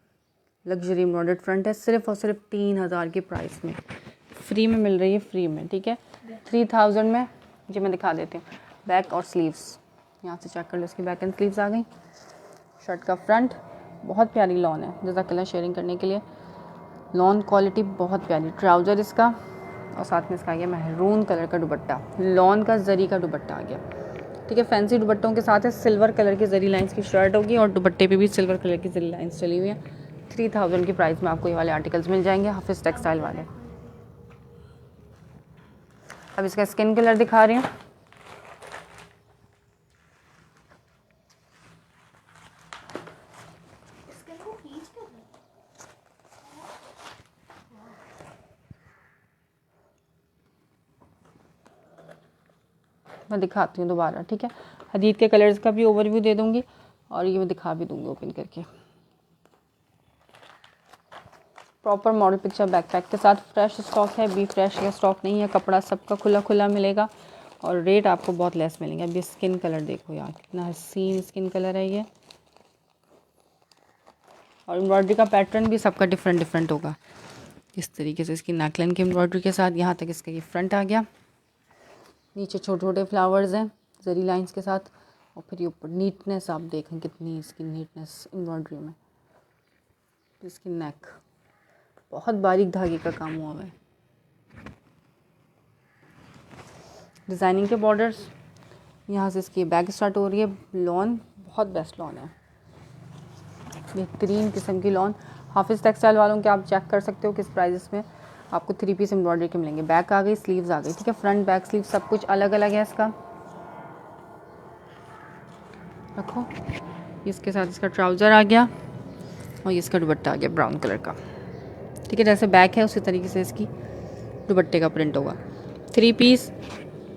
लग्जरी एम्ब्रॉयडर्ड फ्रंट है, सिर्फ और सिर्फ 3000 की प्राइस में, फ्री में मिल रही है, फ्री में, ठीक है। 3000 में। जी मैं दिखा देती हूँ बैक और स्लीव्स, यहाँ से चेक कर लो, इसकी बैक एंड स्लीव्स आ गई। शर्ट का फ्रंट बहुत प्यारी लॉन है, जज़ाकल्लाह शेयरिंग करने के लिए। लॉन क्वालिटी बहुत प्यारी, ट्राउज़र इसका और साथ में इसका आ गया महरून कलर का दुपट्टा, लॉन का जरी का दुपट्टा आ गया, ठीक है। फैंसी दुपट्टों के साथ है, सिल्वर कलर की जरी लाइंस की शर्ट होगी और दुपट्टे पे भी सिल्वर कलर की जरी लाइंस चली हुई हैं। 3000 की प्राइस में आपको ये वाले आर्टिकल्स मिल जाएंगे, हाफिज़ टेक्सटाइल वाले। अब इसका स्किन कलर दिखा रही हूँ। मैं दिखाती हूँ दोबारा, ठीक है। हदीद के कलर्स का भी ओवरव्यू दे दूँगी और ये मैं दिखा भी दूँगी ओपन करके। प्रॉपर मॉडल पिक्चर बैकपैक के साथ फ्रेश स्टॉक है, बी फ्रेश का स्टॉक नहीं है, कपड़ा सबका खुला खुला मिलेगा और रेट आपको बहुत लेस मिलेंगे। अभी स्किन कलर देखो यार, कितना हसीन स्किन कलर है ये, और एम्ब्रॉयडरी का पैटर्न भी सबका डिफरेंट डिफरेंट होगा। इस तरीके से इसकी नेकलाइन की एम्ब्रॉयडरी के साथ यहाँ तक इसका ये फ्रंट आ गया, नीचे छोटे छोटे फ्लावर्स हैं जरी लाइंस के साथ, और फिर ये ऊपर नीटनेस आप देखें कितनी इसकी नीटनेस एम्ब्रॉयडरी में। इसकी नेक बहुत बारीक धागे का काम हुआ है। डिज़ाइनिंग के बॉर्डर्स, यहाँ से इसकी बैक स्टार्ट हो रही है। लॉन बहुत बेस्ट लॉन है, बेहतरीन किस्म की लॉन। हाफिज़ टेक्सटाइल वालों के आप चेक कर सकते हो किस प्राइस में आपको 3 पीस एम्ब्रॉयडरी के मिलेंगे। बैक आ गई, स्लीव्स आ गई, ठीक है। फ्रंट बैक स्लीव सब कुछ अलग अलग है इसका। रखो, इसके साथ इसका ट्राउज़र आ गया और ये इसका दुपट्टा आ गया ब्राउन कलर का, ठीक है। जैसे बैक है उसी तरीके से इसकी दुपट्टे का प्रिंट होगा। 3 पीस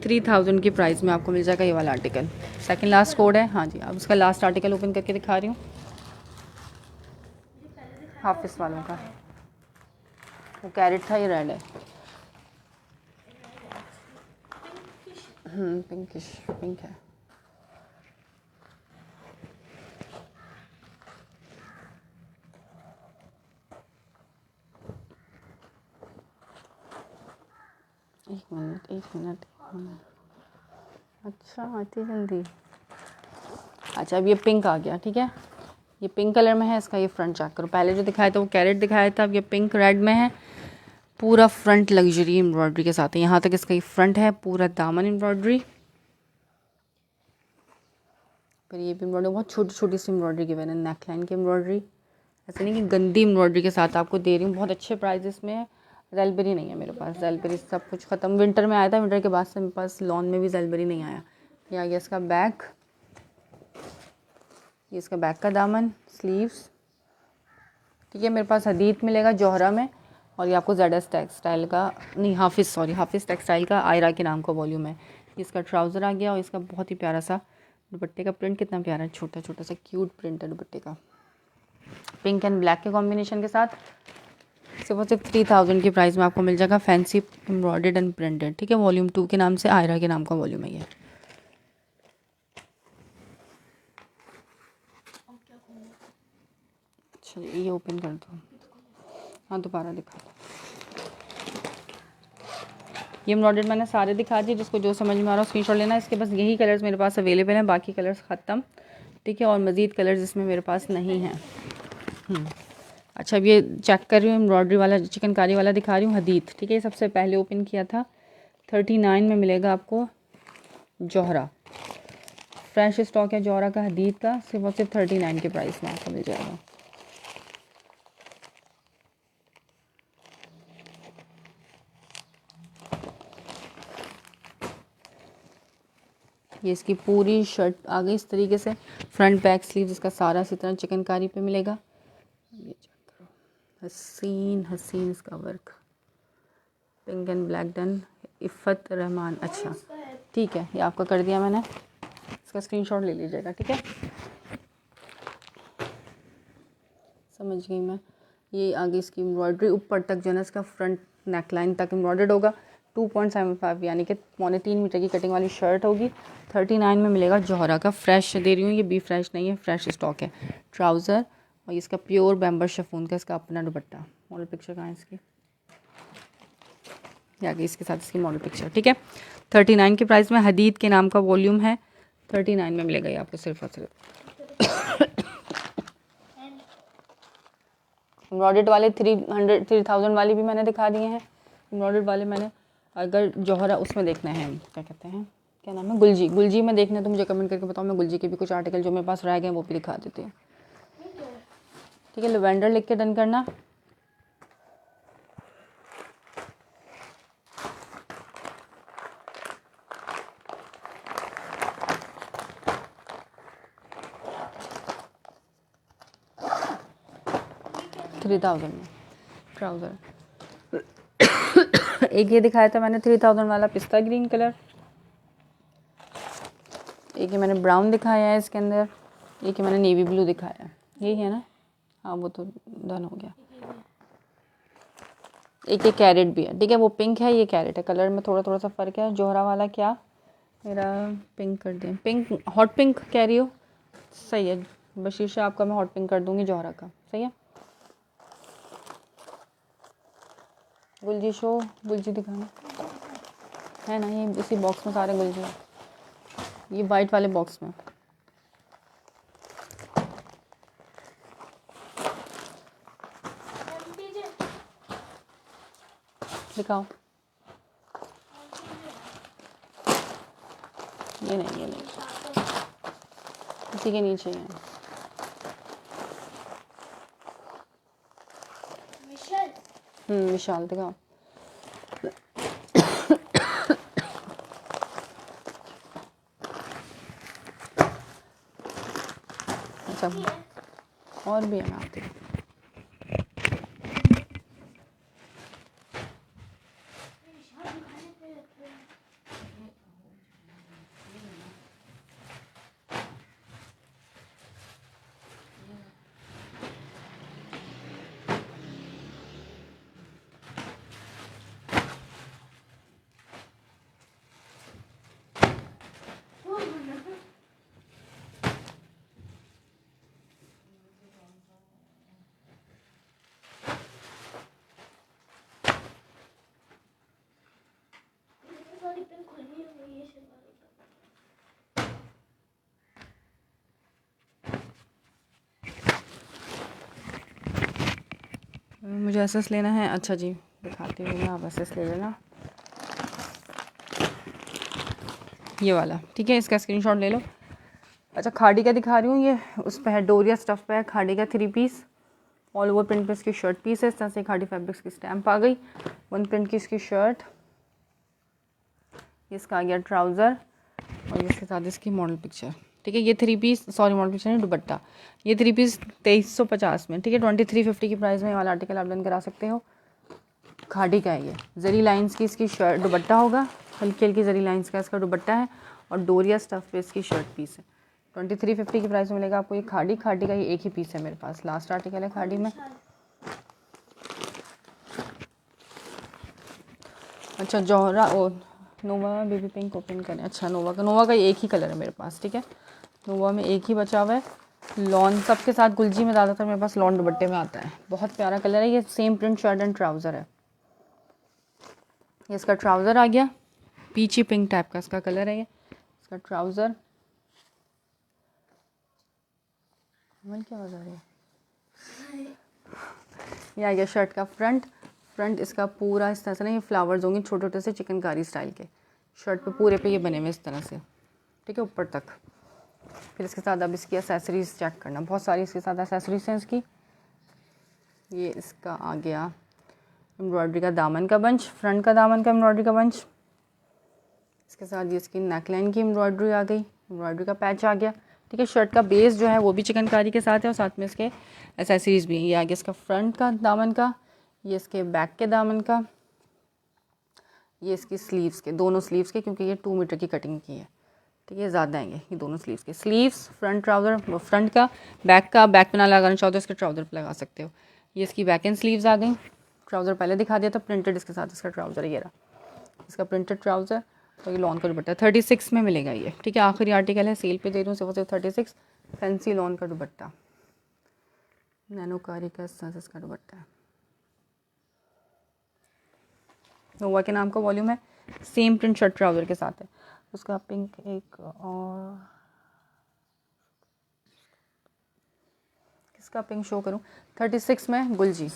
3000 की प्राइस में आपको मिल जाएगा ये वाला आर्टिकल। सेकंड लास्ट कोड है, हाँ जी। अब इसका लास्ट आर्टिकल ओपन करके दिखा रही हूँ, हाफिज़ वालों का। वो कैरेट था, ये रेड है, पिंकिश पिंक है। एक मिनट। अच्छा आती जल्दी। अच्छा अब ये पिंक आ गया, ठीक है। ये पिंक कलर में है, इसका ये फ्रंट चेक करो। पहले जो दिखाया था वो कैरेट दिखाया था, अब ये पिंक रेड में है। पूरा फ्रंट लग्जरी एम्ब्रॉयडरी के साथ है, यहाँ तक इसका ये फ्रंट है, पूरा दामन एम्ब्रॉयडरी। फिर ये भी एम्ब्रॉयडरी बहुत छोटी छोटी सी एम्ब्रॉयडरी की मैंने नेकलाइन की एम्ब्रॉयडरी, ऐसे नहीं कि गंदी एम्ब्रॉयडरी के साथ आपको दे रही हूँ। बहुत अच्छे प्राइजेस में। जेलबेरी नहीं है मेरे पास, जेलबेरी सब कुछ ख़त्म। विंटर में आया था, विंटर के बाद से मेरे पास लॉन में भी जेलबेरी नहीं आया। ये आ गया इसका बैक, ये इसका बैक का दामन, स्लीव्स, ठीक है। मेरे पास हदीद मिलेगा जौहरा में, और ये आपको ZS टेक्सटाइल का नहीं, हाफिज़ टेक्सटाइल का आयरा के नाम का वॉल्यूम है। इसका ट्राउज़र आ गया और इसका बहुत ही प्यारा सा दुपट्टे का प्रिंट, कितना प्यारा है, छोटा छोटा सा क्यूट प्रिंट है दुपट्टे का, पिंक एंड ब्लैक के कॉम्बिनेशन के साथ। सिर्फ 3000 की प्राइस में आपको मिल जाएगा फैंसी एम्ब्रॉयडर्ड एंड प्रिंटेड, ठीक है। वॉल्यूम 2 के नाम से, आयरा के नाम का वॉल्यूम है ये। अच्छा ये ओपन कर दो, हाँ दोबारा दिखा दो। ये एम्ब्रॉयडर्ड मैंने सारे दिखा दिए, जिसको जो समझ में आ रहा है स्क्रीनशॉट लेना। इसके बस यही कलर्स मेरे पास अवेलेबल हैं, बाकी कलर्स ख़त्म, ठीक है। और मज़ीद कलर्स इसमें मेरे पास नहीं हैं। अच्छा अब ये चेक कर रही हूँ, एम्ब्रॉयडरी वाला चिकनकारी वाला दिखा रही हूँ, हदीद, ठीक है। ये सबसे पहले ओपन किया था, 39 में मिलेगा आपको जौहरा। फ्रेश स्टॉक है जौहरा का, हदीद का, सिर्फ और सिर्फ 39 के प्राइस में आपको मिल जाएगा। ये इसकी पूरी शर्ट आ गई इस तरीके से, फ्रंट बैक स्लीव्स इसका सारा इसी तरह चिकनकारी पे मिलेगा। ये चेक करो, हसीन हसीन इसका work, pink and black done, Iffat Rahman. अच्छा ठीक है, ये आपका कर दिया मैंने, इसका स्क्रीनशॉट ले लीजिएगा, ठीक है। समझ गई मैं। ये आगे इसकी एम्ब्रॉयडरी ऊपर तक जो है ना, इसका फ्रंट नेकलाइन तक एम्ब्रॉयडर्ड होगा। 2.75 यानी कि 3.25 मीटर की कटिंग वाली शर्ट होगी। 39 में मिलेगा जौहरा का। फ्रेश दे रही हूँ, ये भी फ्रेश नहीं है, फ्रेश स्टॉक है। ट्राउज़र और इसका प्योर बैम्बर शिफॉन का इसका अपना दुपट्टा। मॉडल पिक्चर कहाँ है इसकी, आगे इसके साथ इसकी मॉडल पिक्चर, ठीक है। 39 के प्राइस में, हदीद के नाम का वॉल्यूम है, 39 में मिलेगा ये आपको सिर्फ और सिर्फ। एम्ब्रॉयडर्ड वाले 3000 वाले भी मैंने दिखा दिए हैं। एम्ब्रॉयडर्ड वाले मैंने, अगर जौहरा उसमें देखना है, क्या कहते हैं, क्या नाम है, गुलजी में देखना है तो मुझे कमेंट करके बताओ, मैं गुलजी के भी कुछ आर्टिकल जो मेरे पास रह गए वो भी दिखा देती हूँ, ठीक है। लेवेंडर लिख के डन करना। $3000 में ट्राउज़र। एक ये दिखाया था मैंने 3000 वाला, पिस्ता ग्रीन कलर, एक ही मैंने ब्राउन दिखाया है इसके अंदर, एक ही मैंने नेवी ब्लू दिखाया है, यही है ना? हाँ वो तो डन हो गया। एक ये कैरेट भी है, ठीक है, वो पिंक है, ये कैरेट है। कलर में थोड़ा थोड़ा सा फ़र्क है। जोहरा वाला क्या मेरा पिंक कर दें, पिंक हॉट पिंक कह रही हो, सही है। बशीर शाह आपका मैं हॉट पिंक कर दूँगी, जोहरा का सही है। गुलजी शो, गुलजी दिखाना है ना, ये इसी बॉक्स में सारे गुलजी हैं, ये वाइट वाले बॉक्स में। दिखाओ, ये नहीं, ये नहीं, इसी के नीचे है। विशाल दिखाओ। अच्छा और भी है, मैं आपके मुझे एसएस लेना है। अच्छा जी दिखाती हूँ मैं, आप एसएस ले लेना, ये वाला, ठीक है, इसका स्क्रीनशॉट ले लो। अच्छा खाड़ी का दिखा रही हूँ, ये उस पर है, डोरिया स्टफ़ पे है, खाड़ी का 3 पीस ऑल ओवर प्रिंट पे इसकी शर्ट पीस है। इस तरह से खाड़ी फैब्रिक्स की स्टैम्प आ गई, 1 प्रिंट की इसकी शर्ट, इसका आ गया ट्राउज़र और इसके साथ इसकी मॉडल पिक्चर, ठीक है। ये 3 पीस, सॉरी मॉडल पिक्चर नहीं, दुपट्टा, ये 3 पीस 2350 में, ठीक है। 2350 की प्राइस में ये वाला आर्टिकल आप डन करा सकते हो। खाड़ी का है ये, जरी लाइंस की इसकी शर्ट दुपट्टा होगा, हल्की हल्की जरी लाइंस का इसका दुपट्टा है और डोरिया स्टफ़ पे इसकी शर्ट पीस है। 2350 की प्राइस में मिलेगा आपको ये खाड़ी। खाड़ी का ये एक ही पीस है मेरे पास, लास्ट आर्टिकल है खाड़ी में। अच्छा जौहरा ओ नोवा बेबी पिंक ओपन करें। अच्छा नोवा का एक ही कलर है मेरे पास, ठीक है, नोवा में एक ही बचा हुआ है। लॉन सबके साथ गुलजी में ज़्यादातर मेरे पास लॉन दुपट्टे में आता है, बहुत प्यारा कलर है ये। Same print shirt and trouser है, ये इसका ट्राउज़र आ गया, पीची पिंक टाइप का इसका कलर है ये, इसका ट्राउज़र। क्या हो रही है, ये आ गया शर्ट का फ्रंट इसका पूरा इस तरह से ना, ये फ्लावर्स होंगे छोटे छोटे से चिकनकारी स्टाइल के, शर्ट पे पूरे पे ये बने हुए इस तरह से, ठीक है, ऊपर तक। फिर इसके साथ अब इसकी एसेसरीज़ चेक करना, बहुत सारी इसके साथ एसेसरीज हैं इसकी। ये इसका आ गया एम्ब्रॉयडरी का दामन का बंच, फ्रंट का दामन का एम्ब्रॉयडरी का बंच, इसके साथ ये इसकी नेकलाइन की एम्ब्रॉयडरी आ गई, एम्ब्रॉयडरी का पैच आ गया, ठीक है। शर्ट का बेस जो है वो भी चिकनकारी के साथ है और साथ में इसके एसेसरीज़ भी हैं। ये आ गया इसका फ्रंट का दामन का, ये इसके बैक के दामन का, ये इसकी स्लीव्स के, दोनों स्लीव्स के, क्योंकि ये 2 मीटर की कटिंग की है, ठीक है, ज़्यादा आएंगे ये दोनों स्लीव्स के। स्लीव्स फ्रंट ट्राउज़र फ्रंट का, बैक पे ना लगाना चाहो तो इसके ट्राउज़र पे लगा सकते हो। ये इसकी बैक एंड स्लीव्स आ गई। ट्राउज़र पहले दिखा दिया था प्रिंटेड, इसके साथ इसका ट्राउज़र ये रहा, इसका प्रिंटेड ट्राउज़र। तो ये लॉन का दुपट्टा 36 में मिलेगा ये, ठीक है, आखिरी आर्टिकल है, सेल पे दे रही हूँ सिर्फ 36, फैंसी लॉन का दुपट्टा, नैनोकारी का इसका दुपट्टा है। नोवा के नाम का वॉल्यूम है, सेम प्रिंट शर्ट ट्राउज़र के साथ है। उसका पिंक एक और किसका पिंक शो करूं, 36 में गुलजी,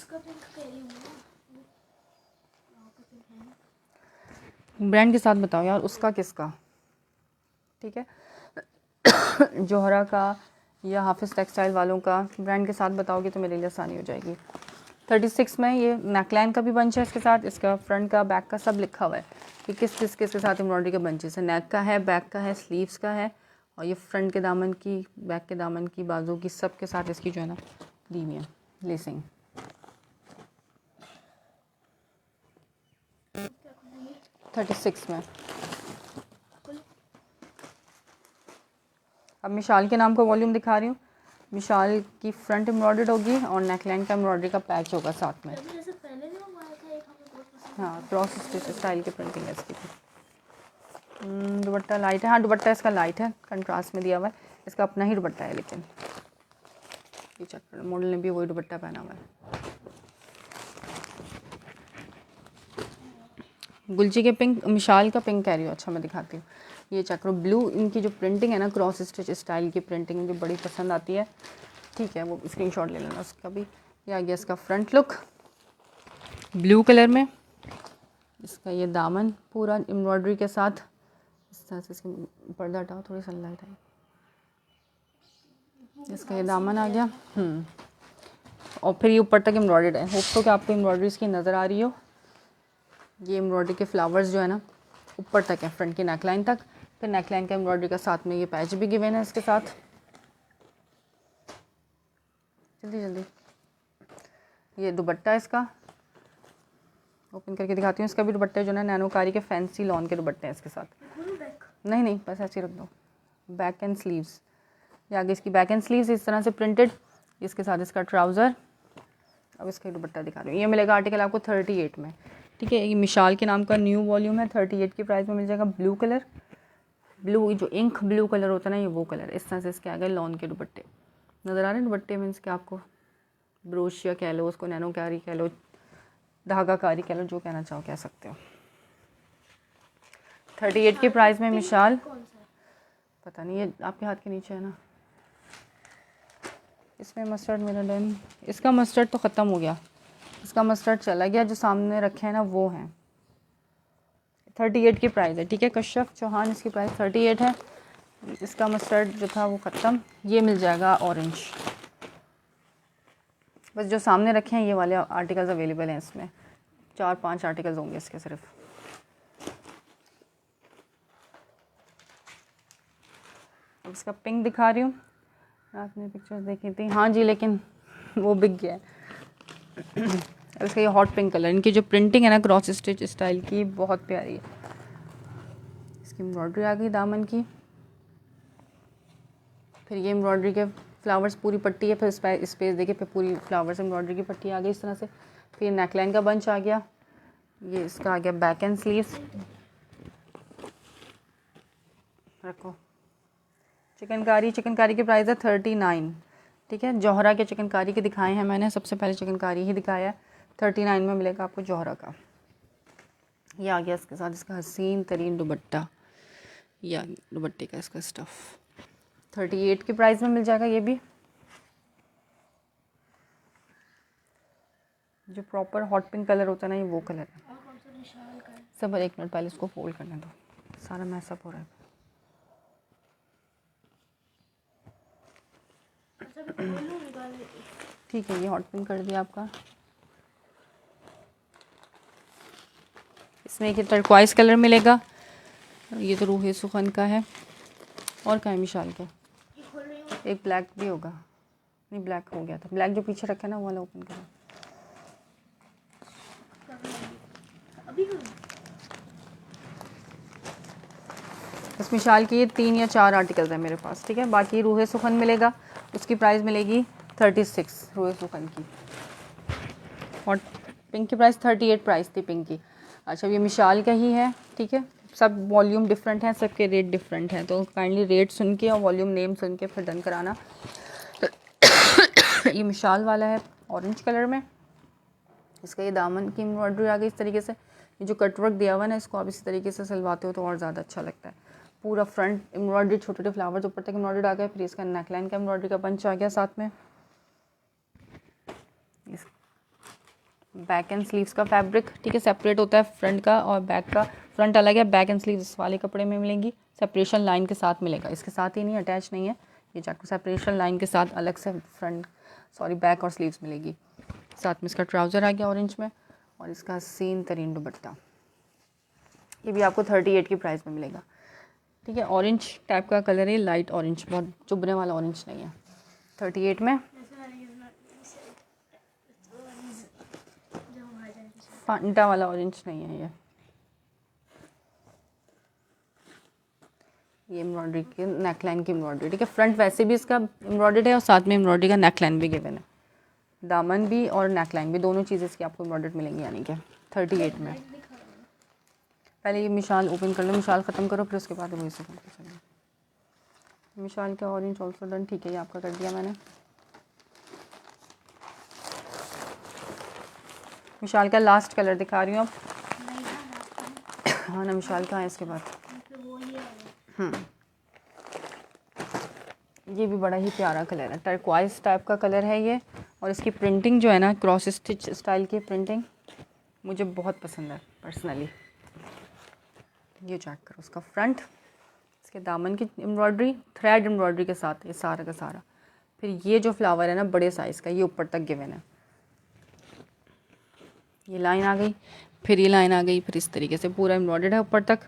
ब्रांड के साथ बताओ यार उसका किसका, ठीक है, जोहरा का या हाफिज़ टेक्सटाइल वालों का, ब्रांड के साथ बताओगे तो मेरे लिए आसानी हो जाएगी। 36 में ये नेकलाइन का भी बंच है इसके साथ, इसका फ्रंट का बैक का सब लिखा हुआ है कि किस किस के साथ एम्ब्रॉयडरी के बंचेस है। नेक का है, बैक का है, स्लीव्स का है और ये फ्रंट के दामन की, बैक के दामन की, बाजू की, सब के साथ इसकी जो है ना दी हुई है लेसिंग। थर्टी 36 में अब मिशाल के नाम का वॉल्यूम दिखा रही हूँ। मिशाल की फ्रंट एम्ब्रॉयडर्ड होगी और नेकलाइन का एम्ब्रॉयडरी का पैच होगा साथ में। हाँ, क्रॉस स्टिच स्टाइल की प्रिंटिंग है इसकी। दुपट्टा लाइट है। हाँ, दुपट्टा इसका लाइट है, कंट्रास्ट में दिया हुआ है। इसका अपना ही दुपट्टा है, लेकिन ये चक्कर मॉडल ने भी वही दुपट्टा पहना हुआ है। गुलची के पिंक, मिशाल का पिंक कह रही हो। अच्छा, मैं दिखाती हूँ। ये चक्र ब्लू, इनकी जो प्रिंटिंग है ना, क्रॉस स्टिच स्टाइल की प्रिंटिंग मुझे बड़ी पसंद आती है। ठीक है, वो स्क्रीनशॉट ले लेना उसका भी। ये आ गया इसका फ्रंट लुक ब्लू कलर में। इसका ये दामन पूरा एम्ब्रॉयडरी के साथ इस तरह से। इसकी पर्दा हटाओ, थोड़ी सनलाइट आई। इसका ये दामन आ गया। और फिर ये ऊपर तक एम्ब्रॉयडर्ड है। होप तो कि आपको एम्ब्रॉयडरी इसकी नज़र आ रही हो। ये एम्ब्रॉयडरी के फ्लावर्स जो है ना, ऊपर तक है, फ्रंट की नेकलाइन तक। फिर नेकलाइन का एम्ब्रॉयडरी का साथ में ये पैच भी गिवन है इसके साथ। जल्दी जल्दी। ये दुपट्टा इसका ओपन करके दिखाती हूँ। इसका भी दुपट्टे जो है नैनोकारी के फैंसी लॉन के दुपट्टे हैं इसके साथ। नहीं नहीं, बस ऐसे ही रख दो। बैक एंड स्लीव्स, ये आगे इसकी बैक एंड स्लीव्स इस तरह से प्रिंटेड। इसके साथ इसका ट्राउज़र। अब इसका दुपट्टा दिखा रही हूँ। ये मिलेगा आर्टिकल आपको 38 में। ठीक है, ये मिशाल के नाम का न्यू वॉल्यूम है। 38 की प्राइस में मिल जाएगा। ब्लू कलर, ब्लू जो इंक ब्लू कलर होता है ना, ये वो कलर। इस तरह से इसके आगे लॉन के दुपट्टे नज़र आ रहे हैं। दुपट्टे मीन्स के आपको ब्रोशिया कह लो, उसको नैनोकारी कह लो, धागाकारी कह लो, जो कहना चाहो कह सकते हो। 38 की प्राइस में मिशाल, पता नहीं, ये आपके हाथ के नीचे है ना। इसमें मस्टर्ड मेरा डन। इसका मस्टर्ड तो ख़त्म हो गया, इसका मस्टर्ड चला गया। जो सामने रखे हैं ना वो हैं। 38 की प्राइस है। ठीक है, कश्यप चौहान, इसकी प्राइस 38 है। इसका मस्टर्ड जो था वो ख़त्म। ये मिल जाएगा ऑरेंज। बस जो सामने रखे हैं ये वाले आर्टिकल्स अवेलेबल हैं इसमें। 4-5 आर्टिकल्स होंगे इसके सिर्फ। अब इसका पिंक दिखा रही हूँ। आपने पिक्चर्स देखी थी, हाँ जी, लेकिन वो बिक गया है। अब इसका ये हॉट पिंक कलर, इनकी जो प्रिंटिंग है ना क्रॉस स्टिच स्टाइल की, बहुत प्यारी है। इसकी एम्ब्रॉयडरी आ गई दामन की। फिर ये एम्ब्रॉयडरी के फ्लावर्स पूरी पट्टी है। फिर स्पेस देखिए, फिर पूरी फ्लावर्स एम्ब्रॉयडरी की पट्टी आ गई इस तरह से। फिर नेकलाइन का बंच आ गया। ये इसका आ गया बैक एंड स्लीव्स। रखो। चिकनकारी, चिकनकारी की प्राइस है 39। ठीक है, जौहरा के चिकनकारी के दिखाए हैं मैंने, सबसे पहले चिकनकारी ही दिखाया है। 39 में मिलेगा आपको जौहरा का। ये आ गया इसके साथ इसका हसीन तरीन दुपट्टा। या दुपट्टे का इसका स्टफ़ 38 की प्राइस में मिल जाएगा। ये भी जो प्रॉपर हॉट पिंक कलर होता है ना, ये वो कलर है। सब, एक मिनट पहले इसको फोल्ड करने दो, सारा मैसअप हो रहा है। ठीक है, ये हॉट पिंक कर दिया आपका। इसमें एक टर्क्वाइज कलर मिलेगा। ये तो रूहे सुखन का है। और क्या है मिशाल का? एक ब्लैक भी होगा। नहीं, ब्लैक हो गया था। ब्लैक जो पीछे रखा है ना, वो वाला ओपन करो। इस मिशाल की ये 3 या 4 आर्टिकल्स हैं मेरे पास। ठीक है, बाकी रूहे सुखन मिलेगा, उसकी प्राइस मिलेगी 36 रूहे सुखन की। और पिंक की प्राइस 38 प्राइस थी पिंक की। अच्छा, ये मिशाल का ही है। ठीक है, सब वॉल्यूम डिफरेंट हैं, सबके रेट डिफरेंट हैं, तो काइंडली रेट सुन के और वॉल्यूम नेम सुन के फिर डन कराना। ये मिशाल वाला है ऑरेंज कलर में। इसका ये दामन की एम्ब्रॉयडरी आ गई इस तरीके से। ये जो कटवर्क दिया हुआ है ना, इसको आप इसी तरीके से सिलवाते हो तो और ज़्यादा अच्छा लगता है। पूरा फ्रंट एम्ब्रॉयडरी, छोटे छोटे फ्लावर्स ऊपर तक एम्ब्रॉयडरी आ गया। फिर इसका नेकलाइन का एम्ब्रॉयडरी का बंच आ गया साथ में। बैक एंड स्लीव्स का फैब्रिक, ठीक है, सेपरेट होता है फ्रंट का और बैक का। फ्रंट अलग है, बैक एंड स्लीव्स वाले कपड़े में मिलेंगी। सेपरेशन लाइन के साथ मिलेगा, इसके साथ ही नहीं, अटैच नहीं है। ये जाकर सेपरेशन लाइन के साथ अलग से बैक और स्लीव्स मिलेगी। साथ में इसका ट्राउज़र आ गया ऑरेंज में। और इसका सीन तरीन दुपट्टा, ये भी आपको 38 की प्राइस में मिलेगा। ठीक है, ऑरेंज टाइप का कलर है, लाइट ऑरेंज, बहुत चुभने वाला ऑरेंज नहीं है। 38 में फांटा वाला ऑरेंज नहीं है ये। ये एम्ब्रॉयडरी की नेकलाइन की एम्ब्रॉयडरी, ठीक है। फ्रंट वैसे भी इसका एम्ब्रॉयडर्ड है और साथ में एम्ब्रॉयडरी का नेकलाइन भी गिवन है, दामन भी और नेकलाइन भी, दोनों चीज़ें इसकी आपको एम्ब्रॉयडर्ड मिलेंगी, यानी कि 38 में। पहले ये मिशाल ओपन कर लो, मिशाल ख़त्म करो, फिर उसके बाद वही से चलिए। मिशाल का ऑरेंज ऑल्सो डन, ठीक है, ये आपका कर दिया मैंने। मिशाल का लास्ट कलर दिखा रही हूँ अब। हाँ ना, मिशाल का है इसके बाद। ये भी बड़ा ही प्यारा कलर है, टर्क्वाइज टाइप का कलर है ये, और इसकी प्रिंटिंग जो है ना, क्रॉस स्टिच स्टाइल की प्रिंटिंग मुझे बहुत पसंद है पर्सनली। ये चेक करो उसका फ्रंट, इसके दामन की एम्ब्रॉयडरी थ्रेड एम्ब्रॉयडरी के साथ, ये सारा का सारा। फिर ये जो फ्लावर है ना बड़े साइज़ का, ये ऊपर तक गिवन है, ये लाइन आ गई, फिर ये लाइन आ गई, फिर इस तरीके से पूरा एम्ब्रॉयडर्ड है ऊपर तक।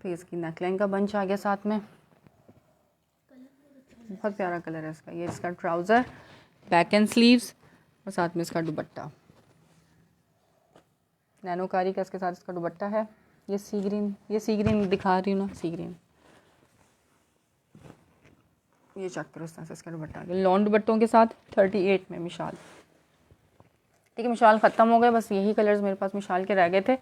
फिर इसकी नेकलाइन का बंच आ गया साथ में, बहुत प्यारा कलर है इसका। ये इसका ट्राउज़र, बैक एंड स्लीव्स और साथ में इसका दुपट्टा, नैनोकारी का इसके साथ इसका दुपट्टा है। ये सी ग्रीन दिखा रही हूँ ना, सी ग्रीन। ये चेक करो इस तरह से इसका दुपट्टा आ गया, लॉन दुपट्टों के साथ 38 में मिशाल। ठीक है, मिशाल ख़त्म हो गए, बस यही कलर्स मेरे पास मिशाल के रह गए थे।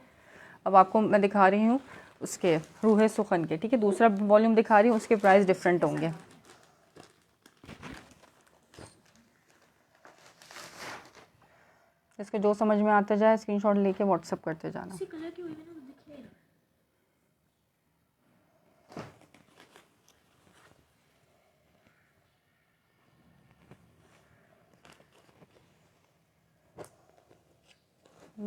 अब आपको मैं दिखा रही हूँ उसके रूहे सुखन के, ठीक है, दूसरा वॉल्यूम दिखा रही हूँ, उसके प्राइस डिफरेंट होंगे। इसके जो समझ में आता जाए स्क्रीनशॉट लेके व्हाट्सअप करते जाना।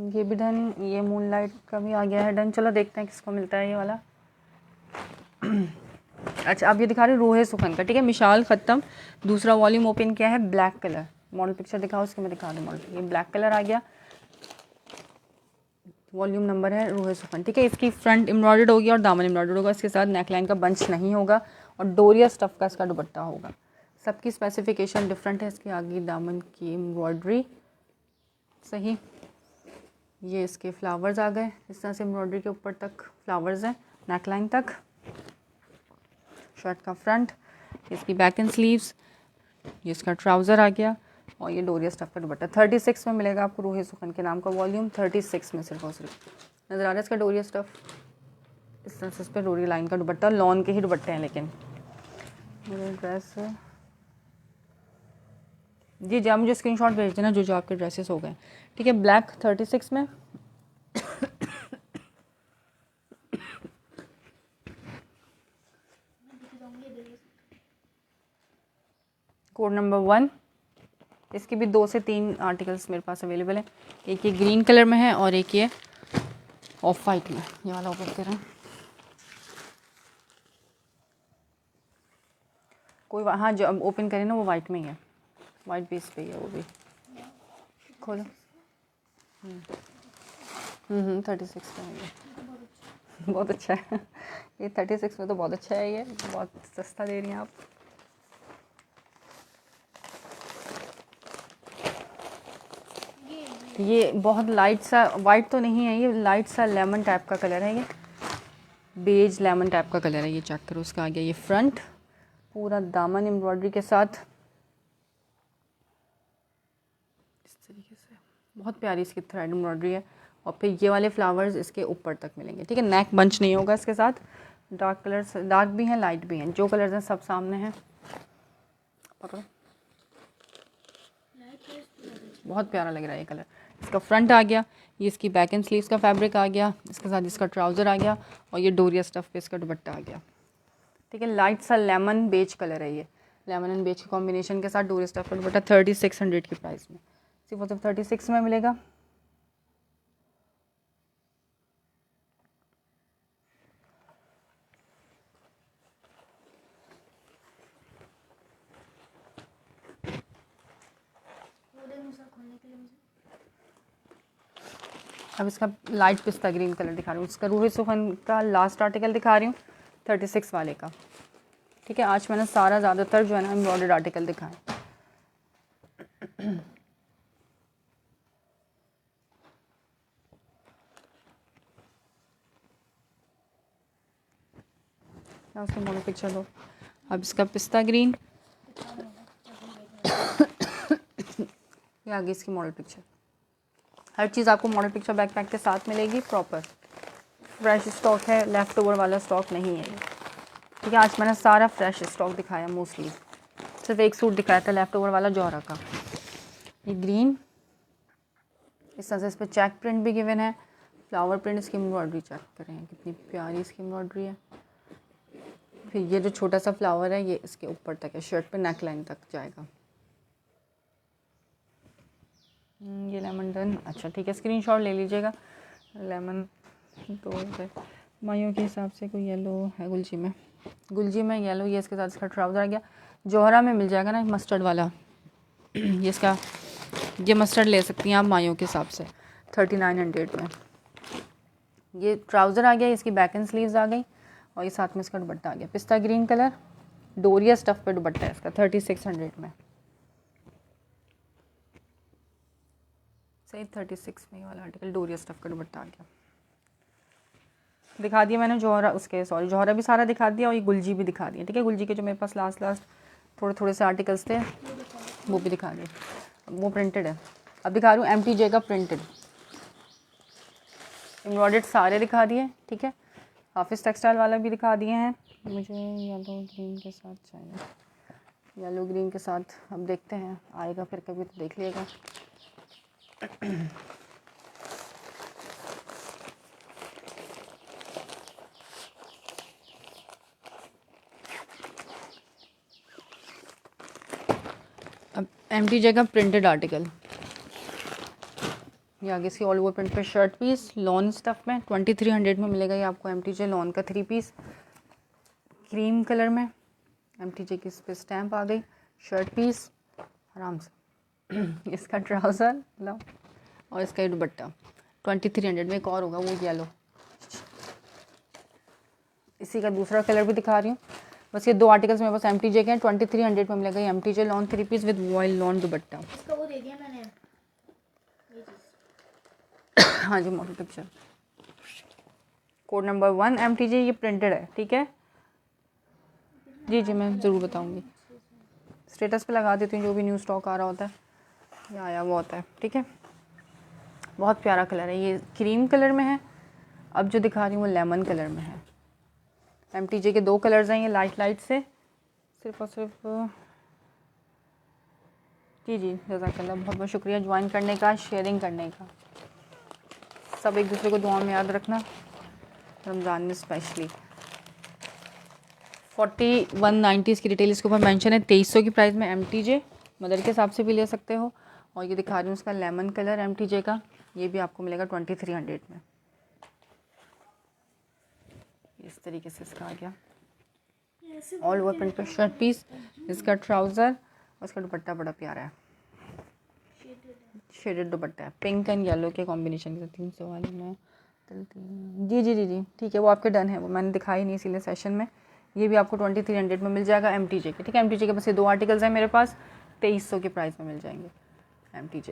ये भी डन, ये मूनलाइट का भी आ गया है डन। चलो देखते हैं किसको मिलता है ये वाला। अच्छा, अब ये दिखा रही हूँ रूहे सुखन का, ठीक है, मिशाल ख़त्म। दूसरा वॉल्यूम ओपन किया है, ब्लैक कलर। मॉडल पिक्चर दिखाओ उसके, मैं दिखा दूँ मॉडल। ये ब्लैक कलर आ गया, वॉल्यूम नंबर है रूहे सुखन, ठीक है। इसकी फ्रंट एम्ब्रॉयडर्ड होगी और दामन एम्ब्रॉयडर्ड होगा, इसके साथ नेकलाइन का बंच नहीं होगा और डोरिया स्टफ़ का इसका दुपट्टा होगा। सबकी स्पेसिफिकेशन डिफरेंट है। इसकी आगे दामन की एम्ब्रॉयडरी सही, ये इसके फ्लावर्स आ गए, इस तरह से एम्ब्रॉयडरी के ऊपर तक फ्लावर्स हैं, नेकलाइन तक। शर्ट का फ्रंट, इसकी बैक एंड स्लीव्स, ये इसका ट्राउज़र आ गया और ये डोरिया स्टफ़ का दुपट्टा। 36 में मिलेगा आपको रूहे सुखन के नाम का वॉल्यूम, 36 में सिर्फ और सिर्फ। नज़र आ रहा है इसका डोरिया स्टफ़, इस तरह से इस पर डोरी लाइन का दुपट्टा, लॉन के ही दुपट्टे हैं लेकिन। मेरे ड्रेस जी आप मुझे स्क्रीनशॉट भेज देना जो जो आपके ड्रेसेस हो गए, ठीक है। ब्लैक 36 में। कोड नंबर 1, इसकी भी 2 से 3 आर्टिकल्स मेरे पास अवेलेबल है। एक ये ग्रीन कलर में है और एक ये ऑफ वाइट में। ये वाला ओपन करें, कोई हाँ जो अब ओपन करें ना वो वाइट में ही है, वाइट बेस पे ही है वो भी। खोलो। 36 का है ये, बहुत अच्छा है ये 36 में तो बहुत अच्छा है, ये बहुत सस्ता दे रही हैं आप। ये बहुत लाइट सा वाइट तो नहीं है, ये लाइट सा लेमन टाइप का कलर है, ये बेज लेमन टाइप का कलर है। ये चेक करो उसका आ गया ये फ्रंट, पूरा दामन एम्ब्रॉयडरी के साथ इस तरीके से, बहुत प्यारी इसकी थ्रेड एम्ब्रॉयडरी है। और फिर ये वाले फ्लावर्स इसके ऊपर तक मिलेंगे, ठीक है। नेक बंच नहीं होगा इसके साथ। डार्क कलर्स, डार्क भी हैं लाइट भी हैं, जो कलर्स हैं सब सामने हैं, पकड़ो। बहुत प्यारा लग रहा है ये कलर। इसका फ्रंट आ गया, ये इसकी बैक एंड स्लीव्स का फैब्रिक आ गया, इसके साथ इसका ट्राउज़र आ गया और ये डोरिया स्टफ़ पे इसका दुपट्टा आ गया, ठीक है। लाइट सा लेमन बेज कलर है ये, लेमन एंड बेज के कॉम्बिनेशन के साथ डोरिया स्टफ़ का दुपट्टा 3600 की प्राइस में, सिर्फ और सिर्फ 36 में मिलेगा। अब इसका लाइट पिस्ता ग्रीन कलर दिखा रही हूँ, इसका रूहे सुखन का लास्ट आर्टिकल दिखा रही हूँ 36 वाले का, ठीक है। आज मैंने सारा ज़्यादातर जो है ना एम्ब्रॉयडर्ड आर्टिकल दिखाए। ना उसकी मॉडल पिक्चर दो। अब इसका पिस्ता ग्रीन, ये आगे इसकी मॉडल पिक्चर। हर चीज़ आपको मॉडल पिक्चर बैकपैक के साथ मिलेगी, प्रॉपर फ्रेश स्टॉक है, लेफ़्ट ओवर वाला स्टॉक नहीं है। ठीक है, आज मैंने सारा फ्रेश स्टॉक दिखाया, मोस्टली सिर्फ एक सूट दिखाया था लेफ़्ट ओवर वाला जौहरा का। ये ग्रीन, इस तरह से इस पर चेक प्रिंट भी गिवन है, फ्लावर प्रिंट, इसकी एम्ब्रॉयडरी चेक करें कितनी प्यारी इसकी एम्ब्रॉयडरी है। फिर ये जो छोटा सा फ्लावर है ये इसके ऊपर तक है, शर्ट पे नेक लाइन तक जाएगा। ये लेमन डन, अच्छा ठीक है, स्क्रीनशॉट ले लीजिएगा। लेमन तो माइयों के हिसाब से कोई येलो है गुलजी में येलो, ये इसके साथ इसका ट्राउज़र आ गया। जौहरा में मिल जाएगा ना मस्टर्ड वाला, ये इसका, ये मस्टर्ड ले सकती हैं आप माइयों के हिसाब से 3900 में। ये ट्राउज़र आ गया, इसकी बैक एंड स्लीव्स आ गई और ये साथ में इसका दुपट्टा आ गया, पिस्ता ग्रीन कलर, डोरिया स्टफ़ पे दुपट्टा है इसका 3600 में। सही 36 में ये वाला आर्टिकल, डोरिया स्टफ़ का दुपट्टा आ गया। दिखा दिया मैंने जौहरा, उसके सॉरी जौहरा भी सारा दिखा दिया और ये गुलजी भी दिखा दिया। ठीक है, गुलजी के जो मेरे पास लास्ट थोड़े से आर्टिकल्स थे वो भी दिखा दिए, वो प्रिंटेड है। अब दिखा रही हूँ MTJ का प्रिंटेड, एम्ब्रॉयडर्ड सारे दिखा दिए। ठीक है, हाफिज़ टेक्सटाइल वाला भी दिखा दिए हैं। मुझे येलो ग्रीन के साथ चाहिए, येलो ग्रीन के साथ अब देखते हैं, आएगा फिर कभी तो देख लिएगा। अब MTJ का प्रिंटेड आर्टिकल, ये आगे इसकी ऑल ओवर प्रिंट पे शर्ट पीस लॉन स्टफ़ में 2300 में मिलेगा। ये आपको MTJ लॉन का 3 पीस क्रीम कलर में, MTJ की इस पर स्टैम्प आ गई, शर्ट पीस आराम से। इसका ट्राउज़र लो और इसका दुपट्टा 2300 में। एक और होगा वो येलो, इसी का दूसरा कलर भी दिखा रही हूँ। बस ये 2 आर्टिकल्स मेरे पास MTJ के हैं, 2300 में मिलेगा। ये MTJ lawn 3 piece with voile lawn dupatta. इसका वो दे दिया मैंने, हाँ जी, model picture code number 1 MTJ, ये प्रिंटेड है। ठीक है जी, मैं ज़रूर बताऊँगी, स्टेटस पे लगा देती हूँ जो भी न्यू स्टॉक आ रहा होता है या आया हुआ होता है। ठीक है, बहुत प्यारा कलर है, ये क्रीम कलर में है। अब जो दिखा रही हूँ वो लेमन कलर में है। MTJ के 2 कलर्स हैं, ये लाइट से, सिर्फ और सिर्फ जी जज़ाकल्लाह, बहुत बहुत शुक्रिया ज्वाइन करने का, शेयरिंग करने का। सब एक दूसरे को दुआ में याद रखना, रमज़ान में स्पेशली। 4190 इसकी डिटेल इसके ऊपर मेंशन है। 2300 की प्राइस में MTJ, मदर के हिसाब से भी ले सकते हो। और ये दिखा रही हूँ उसका लेमन कलर MTJ का, ये भी आपको मिलेगा 2300 में। इस तरीके से इसका आ गया, ऑल ओवर प्रिंट पे शर्ट पीस, इसका ट्राउज़र और इसका दुपट्टा बड़ा प्यारा है, शेडेड दुपट्टा है, पिंक एंड येलो के कॉम्बिनेशन के। 300 वाली में जी ठीक है, वो आपके डन है, वो मैंने दिखाई नहीं इसीलिए सेशन में। ये भी आपको 2300 में मिल जाएगा MTJ के। ठीक है, MTJ के बस ये 2 आर्टिकल्स हैं मेरे पास, 2300 के प्राइस में मिल जाएंगे MTJ।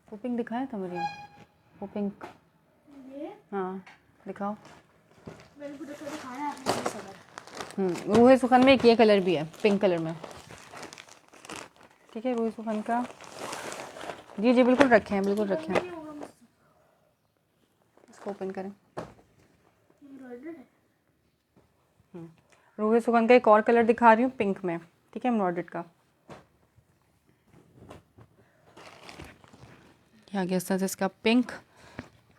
वो पिंक दिखाया था मेरे, वो पिंक, हाँ दिखाओ। रूहे सुखन में एक ये कलर भी है पिंक कलर में। ठीक है, रूहे सुखन का जी बिल्कुल रखे हैं, बिल्कुल रखे हैं। इसको ओपन करें, रूहे सुखन का एक और कलर दिखा रही हूँ पिंक में। ठीक है, एम्ब्रॉयडर्ड का, क्या गया इस तरह से इसका पिंक,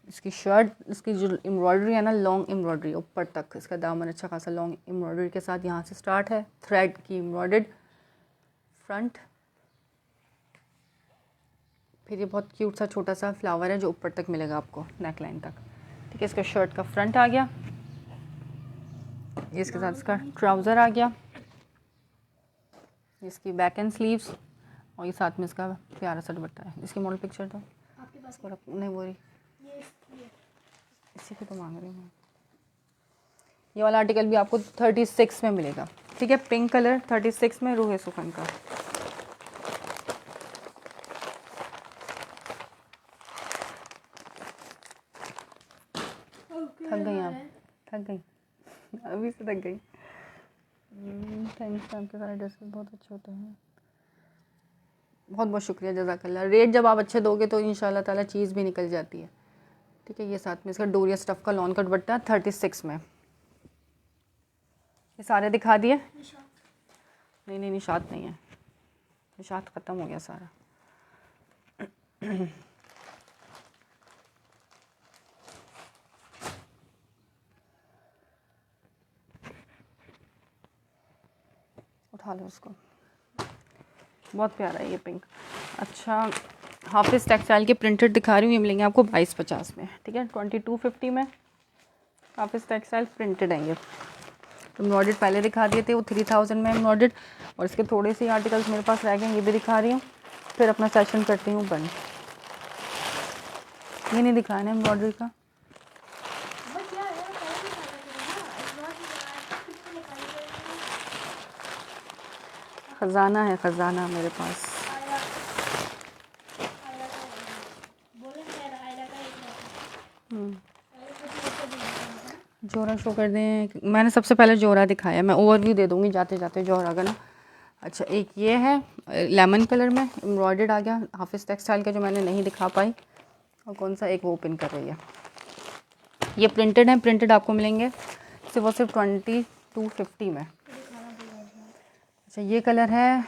इसकी शर्ट, इसकी जो एम्ब्रॉयडरी है ना, लॉन्ग एम्ब्रॉयडरी ऊपर तक, इसका दामन अच्छा खासा लॉन्ग एम्ब्रॉयडरी के साथ यहाँ से स्टार्ट है, थ्रेड की एम्ब्रॉयडर्ड फ्रंट, फिर ये बहुत क्यूट सा छोटा सा फ्लावर है जो ऊपर तक मिलेगा आपको नेक लाइन तक। ठीक है, इसका शर्ट का फ्रंट आ गया, ये इसके साथ इसका ट्राउज़र आ गया, इसकी बैक एंड स्लीव्स और ये साथ में इसका प्यारा सा दुपट्टा है। इसकी मॉडल पिक्चर तो आपके पास नहीं, वो रही ये इसी को तो मांग रही हूँ। ये वाला आर्टिकल भी आपको 36 में मिलेगा। ठीक है, पिंक कलर 36 में, रूहे सुखन का। अभी से थक गई। थैंक्स, आपके सारे ड्रेसेस बहुत अच्छे होते हैं। बहुत बहुत शुक्रिया, जज़ाकल्लाह। रेट जब आप अच्छे दोगे तो इंशाल्लाह ताला चीज़ भी निकल जाती है। ठीक है, ये साथ में इसका डोरिया स्टफ़ का लॉन का दुपट्टा 36 में। ये सारे दिखा दिए? नहीं नहीं, निशात नहीं है, निशात ख़त्म हो गया सारा। उठा लो उसको, बहुत प्यारा है ये पिंक। अच्छा, हाफिज़ टेक्सटाइल के प्रिंटेड दिखा रही हूँ, ये मिलेंगे आपको 2250 में। ठीक है, 2250 में हाफिज़ टेक्सटाइल प्रिंटेड है ये। एम्ब्रॉयडर्ड पहले दिखा दिए थे, वो 3000 में एम्ब्रॉयडर्ड, और इसके थोड़े से आर्टिकल्स मेरे पास रह गए, ये भी दिखा रही हूँ, फिर अपना सेशन करती हूँ बंद। ये नहीं दिखाया ना एम्ब्रॉयडरी का, ख़जाना है, ख़जाना मेरे पास। जोरा शो कर दें, मैंने सबसे पहले जोरा दिखाया, मैं ओवरव्यू दे दूँगी जाते जाते जोरा का ना। अच्छा, एक ये है लेमन कलर में एम्ब्रॉयडर्ड आ गया हाफिज़ टेक्सटाइल का, जो मैंने नहीं दिखा पाई। और कौन सा, एक वो ओपन कर रही है, ये प्रिंटेड है। प्रिंटेड आपको मिलेंगे सिर्फ और सिर्फ 2250 में। अच्छा, ये कलर है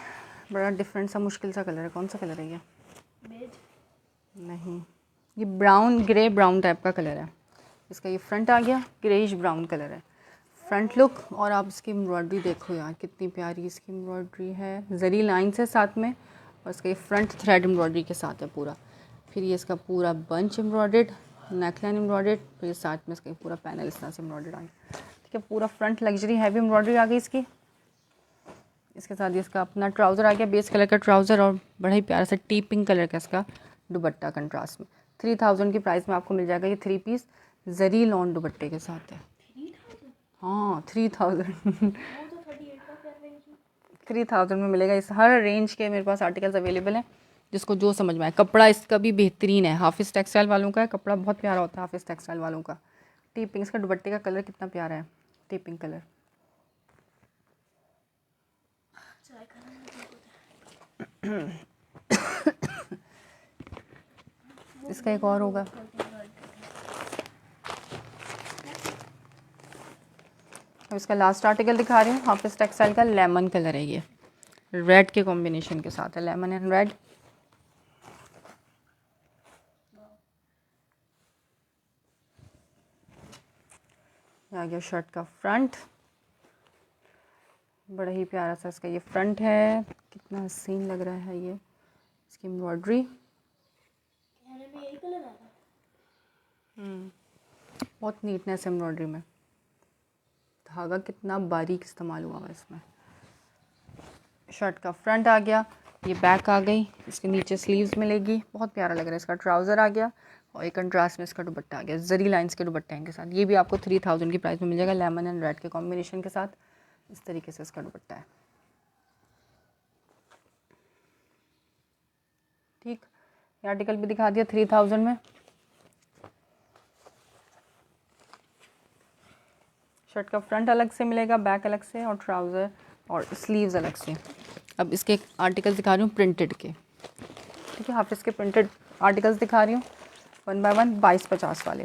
बड़ा डिफरेंट सा, मुश्किल सा कलर है। कौन सा कलर है ये? नहीं, ये ब्राउन, ग्रे ब्राउन टाइप का कलर है। इसका ये फ्रंट आ गया, ग्रेइश ब्राउन कलर है फ्रंट लुक। और आप इसकी एम्ब्रॉयडरी देखो यार, कितनी प्यारी इसकी एम्ब्रॉयडरी है, जरी लाइन्स है साथ में, और इसका ये फ्रंट थ्रेड एम्ब्रॉयडरी के साथ है पूरा। फिर ये इसका पूरा बंच एम्ब्रॉयडर्ड, नेकलाइन एम्ब्रॉयडर्ड, फिर साथ में इसका पूरा पैनल इस तरह से एम्ब्रॉयडर्ड आ गया। ठीक है, पूरा फ्रंट लग्जरी हैवी एम्ब्रॉयडरी आ गई इसकी। इसके साथ ये इसका अपना ट्राउज़र आ गया, बेस कलर का ट्राउज़र, और बड़ा ही प्यारा सा टी पिंक कलर का इसका दुपट्टा कंट्रास्ट में। 3000 की प्राइस में आपको मिल जाएगा ये 3 पीस जरी लॉन दुपट्टे के साथ है। हाँ, 3000 3000 में मिलेगा। इस हर रेंज के मेरे पास आर्टिकल्स अवेलेबल हैं, जिसको जो समझ में आए। कपड़ा इसका भी बेहतरीन है, हाफिज़ टेक्सटाइल वालों का है, कपड़ा बहुत प्यारा होता है हाफिज़ टेक्सटाइल वालों का। टी पिंक, इसका दुपट्टे का कलर कितना प्यारा है, टी पिंक कलर। इसका एक और होगा, अब इसका लास्ट आर्टिकल दिखा रही हूँ, हाफिज़ टेक्सटाइल का लेमन कलर है, ये रेड के कॉम्बिनेशन के साथ है, लेमन एंड रेड। आ गया शर्ट का फ्रंट, बड़ा ही प्यारा सा इसका ये फ्रंट है, कितना हसीन लग रहा है ये। इसकी एम्ब्रॉयडरी बहुत नीटनेस एम्ब्रॉयडरी में, धागा कितना बारीक इस्तेमाल हुआ है इसमें। शर्ट का फ्रंट आ गया, ये बैक आ गई, इसके नीचे स्लीव्स मिलेगी, बहुत प्यारा लग रहा है। इसका ट्राउज़र आ गया, और एक कंट्रास्ट में इसका दुपट्टा आ गया, जरी लाइंस के दुपट्टे के साथ। ये भी आपको 3000 की प्राइस में मिल जाएगा, लेमन एंड रेड के कॉम्बिनेशन के साथ। इस तरीके से इसका दुपट्टा है। ठीक, ये आर्टिकल भी दिखा दिया 3000 में। शर्ट का फ्रंट अलग से मिलेगा, बैक अलग से, और ट्राउज़र और स्लीव्स अलग से। अब इसके आर्टिकल्स दिखा रही हूँ प्रिंटेड के। ठीक है, हाफिज़ के प्रिंटेड आर्टिकल्स दिखा रही हूँ 1 बाय 1 2250 वाले।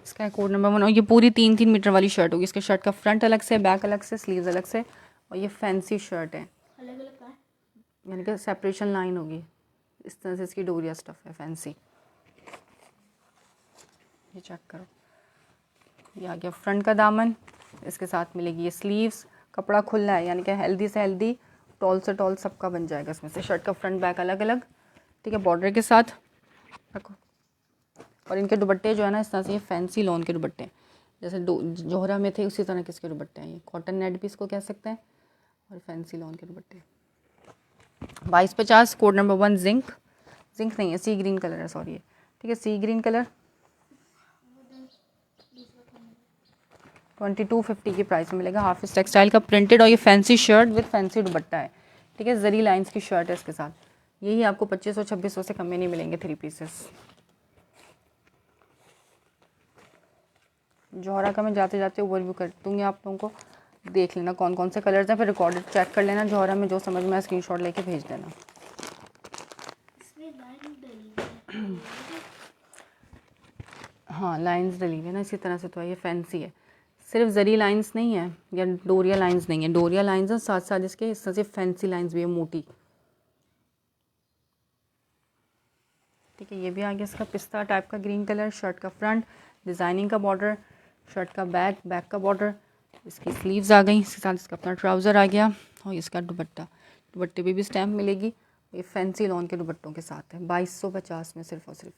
इसका कोड नंबर 1, और ये पूरी 3-3 मीटर वाली शर्ट होगी। इसके शर्ट का फ्रंट अलग से, बैक अलग से, स्लीव्स अलग से, और ये फैंसी शर्ट है, अलग अलग का है, यानी कि सेपरेशन लाइन होगी। इस तरह से इसकी डोरिया स्टफ़ है, फैंसी। ये चेक करो, ये आ गया फ्रंट का दामन, इसके साथ मिलेगी ये स्लीव्स। कपड़ा खुला है, यानी कि हेल्दी से हेल्दी, टॉल से टॉल सबका बन जाएगा इसमें से। शर्ट का फ्रंट बैक अलग अलग, ठीक है, बॉर्डर के साथ रखो। और इनके दुपट्टे जो है ना, इस तरह से ये फैंसी लॉन के दुपट्टे, जैसे जोहरा में थे उसी तरह के इसके दुपट्टे हैं। ये कॉटन नेट भी इसको कह सकते हैं, और फैंसी लॉन के दुपट्टे 2250। कोड नंबर 1 जिंक, जिंक नहीं है, सी ग्रीन कलर है, सॉरी। ठीक है, सी ग्रीन कलर 2250 की प्राइस में मिलेगा। हाफिज़ टेक्सटाइल का प्रिंटेड, और ये फैंसी शर्ट विद फैंसी दुपट्टा है। ठीक है, जरी लाइंस की शर्ट है इसके साथ। यही आपको 2500-2600 से कम में नहीं मिलेंगे 3 पीसेस। जौहरा का मैं जाते जाते ओवरव्यू कर दूँगी आप लोगों को, देख लेना कौन कौन से कलर्स हैं, फिर रिकॉर्डेड चेक कर लेना। जौहरा में जो समझ में आए स्क्रीनशॉट लेके भेज देना। हाँ लाइंस डली हुई है ना, इसी तरह से तो है, ये फैंसी है। सिर्फ जरी लाइंस नहीं है या डोरिया लाइंस नहीं है, डोरिया लाइंस है साथ साथ इसके इस तरह से फैंसी लाइंस भी है मोटी। ठीक है, ये भी आ गया इसका पिस्ता टाइप का ग्रीन कलर। शर्ट का फ्रंट डिज़ाइनिंग का बॉर्डर, शर्ट का बैक का बॉर्डर, इसकी स्लीव्स आ गई, इसके साथ इसका अपना ट्राउज़र आ गया और इसका दुपट्टे पे भी स्टैम्प मिलेगी। ये फैंसी लॉन के दुपट्टों के साथ है 2250 में सिर्फ और सिर्फ।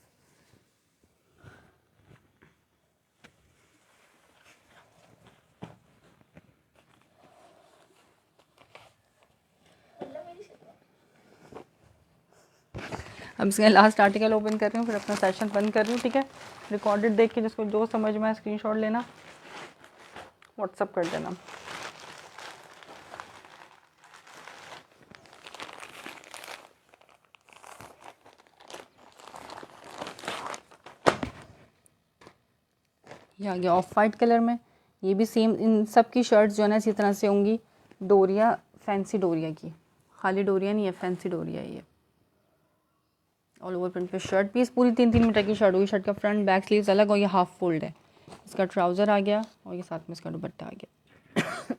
अब इसका लास्ट आर्टिकल ओपन कर रही हूँ, फिर अपना सेशन बंद कर रही हूँ। ठीक है, रिकॉर्डेड देख के जिसको जो समझ में आए स्क्रीनशॉट लेना, व्हाट्सअप कर देना। ये आ गया ऑफ वाइट कलर में। ये भी सेम, इन सब की शर्ट्स जो है ना इसी तरह से होंगी, डोरिया, फैंसी डोरिया की, खाली डोरिया नहीं है, फैंसी डोरिया है ये। ऑल ओवर प्रिंट पे शर्ट पीस, पूरी 3-3 मीटर की शर्ट होगी। शर्ट का फ्रंट बैक स्लीव्स अलग और ये हाफ फोल्ड है। इसका ट्राउज़र आ गया और ये साथ में इसका दुपट्टा आ गया।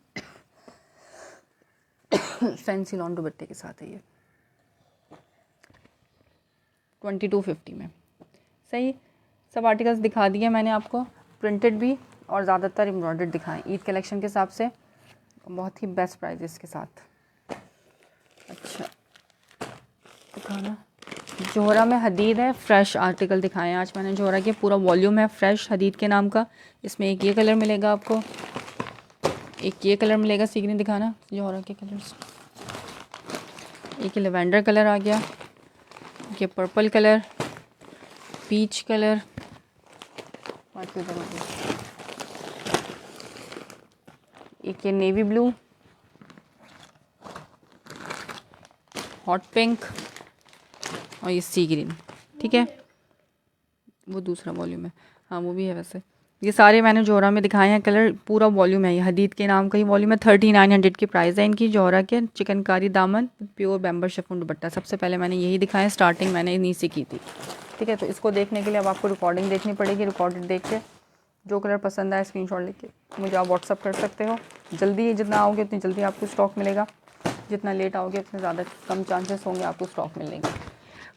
फैंसी लॉन दुपट्टे के साथ है ये 2250 में। सही, सब आर्टिकल्स दिखा दिए मैंने आपको, प्रिंटेड भी और ज़्यादातर एम्ब्रॉयडर्ड दिखाएं ईद कलेक्शन के हिसाब से, बहुत ही बेस्ट प्राइजेस के साथ। अच्छा दिखाना, जोहरा में हदीद है, फ्रेश आर्टिकल दिखाएं आज मैंने। जोहरा के पूरा वॉल्यूम है फ्रेश हदीद के नाम का। इसमें एक ये कलर मिलेगा आपको, एक ये कलर मिलेगा, सीखने दिखाना जोहरा के कलर्स। एक लेवेंडर कलर आ गया, ये पर्पल कलर, पीच कलर, एक ये नेवी ब्लू, हॉट पिंक और ये सी ग्रीन। ठीक है, वो दूसरा वॉल्यूम है, हाँ वो भी है वैसे। ये सारे मैंने जोहरा में दिखाए हैं कलर, पूरा वॉल्यूम है ये, हदीद के नाम का ही वॉल्यूम है। 3900 की प्राइस है इनकी। जोहरा के चिकनकारी दामन, प्योर बैम्बर शिफॉन दुपट्टा। सबसे पहले मैंने यही दिखाया, स्टार्टिंग मैंने इन्हीं से की थी। ठीक है, तो इसको देखने के लिए अब आपको रिकॉर्डिंग देखनी पड़ेगी। रिकॉर्डिंग देख के जो कलर पसंद आए स्क्रीनशॉट लेके मुझे आप व्हाट्सअप कर सकते हो। जल्दी जितना आओगे उतनी जल्दी आपको स्टॉक मिलेगा, जितना लेट आओगे उतने ज़्यादा कम चांसेस होंगे आपको स्टॉक मिलने के।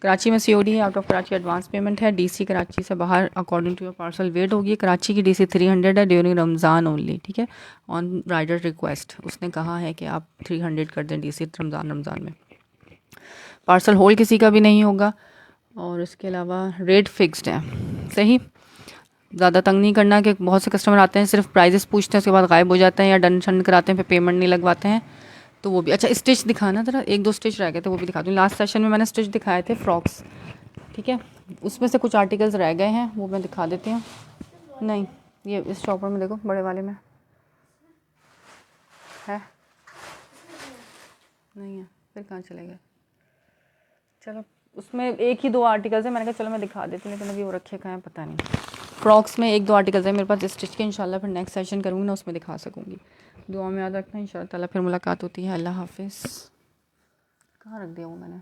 कराची में सीओडी है, out of Karachi advance payment है। डीसी कराची से बाहर according to your parcel weight होगी। कराची की डीसी 300 है ड्यूरिंग रमज़ान ओनली। ठीक है, ऑन राइडर रिक्वेस्ट उसने कहा है कि आप 300 कर दें डीसी रमज़ान में। पार्सल होल्ड किसी का भी नहीं होगा और इसके अलावा रेट फिक्स्ड है। सही, ज़्यादा तंग नहीं करना कि बहुत से कस्टमर आते हैं सिर्फ प्राइजेस पूछते हैं, उसके बाद गायब हो जाते हैं या डन शन कराते हैं, फिर पेमेंट नहीं लगवाते हैं। तो वो भी अच्छा, स्टिच दिखाना ज़रा, 1-2 स्टिच रह गए थे वो भी दिखा दूँ। लास्ट सेशन में मैंने स्टिच दिखाए थे फ्रॉक्स। ठीक है, उसमें से कुछ आर्टिकल्स रह गए हैं, वो मैं दिखा देती हूँ। नहीं, ये इस शॉपर में देखो, बड़े वाले में है नहीं है, फिर कहाँ चले गए। चलो, उसमें 1 ही 2 आर्टिकल्स है, मैंने कहा चलो मैं दिखा देती हूँ, लेकिन अभी वो रखे कहाँ हैं पता नहीं। फ्रॉक्स में 1-2 आर्टिकल्स है मेरे पास स्टिच के, इंशाल्लाह फिर नेक्स्ट सेशन करूँगी ना उसमें दिखा सकूँगी। दुआ में याद रखना, इंशाल्लाह ताला फिर मुलाकात होती है। अल्लाह हाफिज़। कहाँ रख दिया वो मैंने।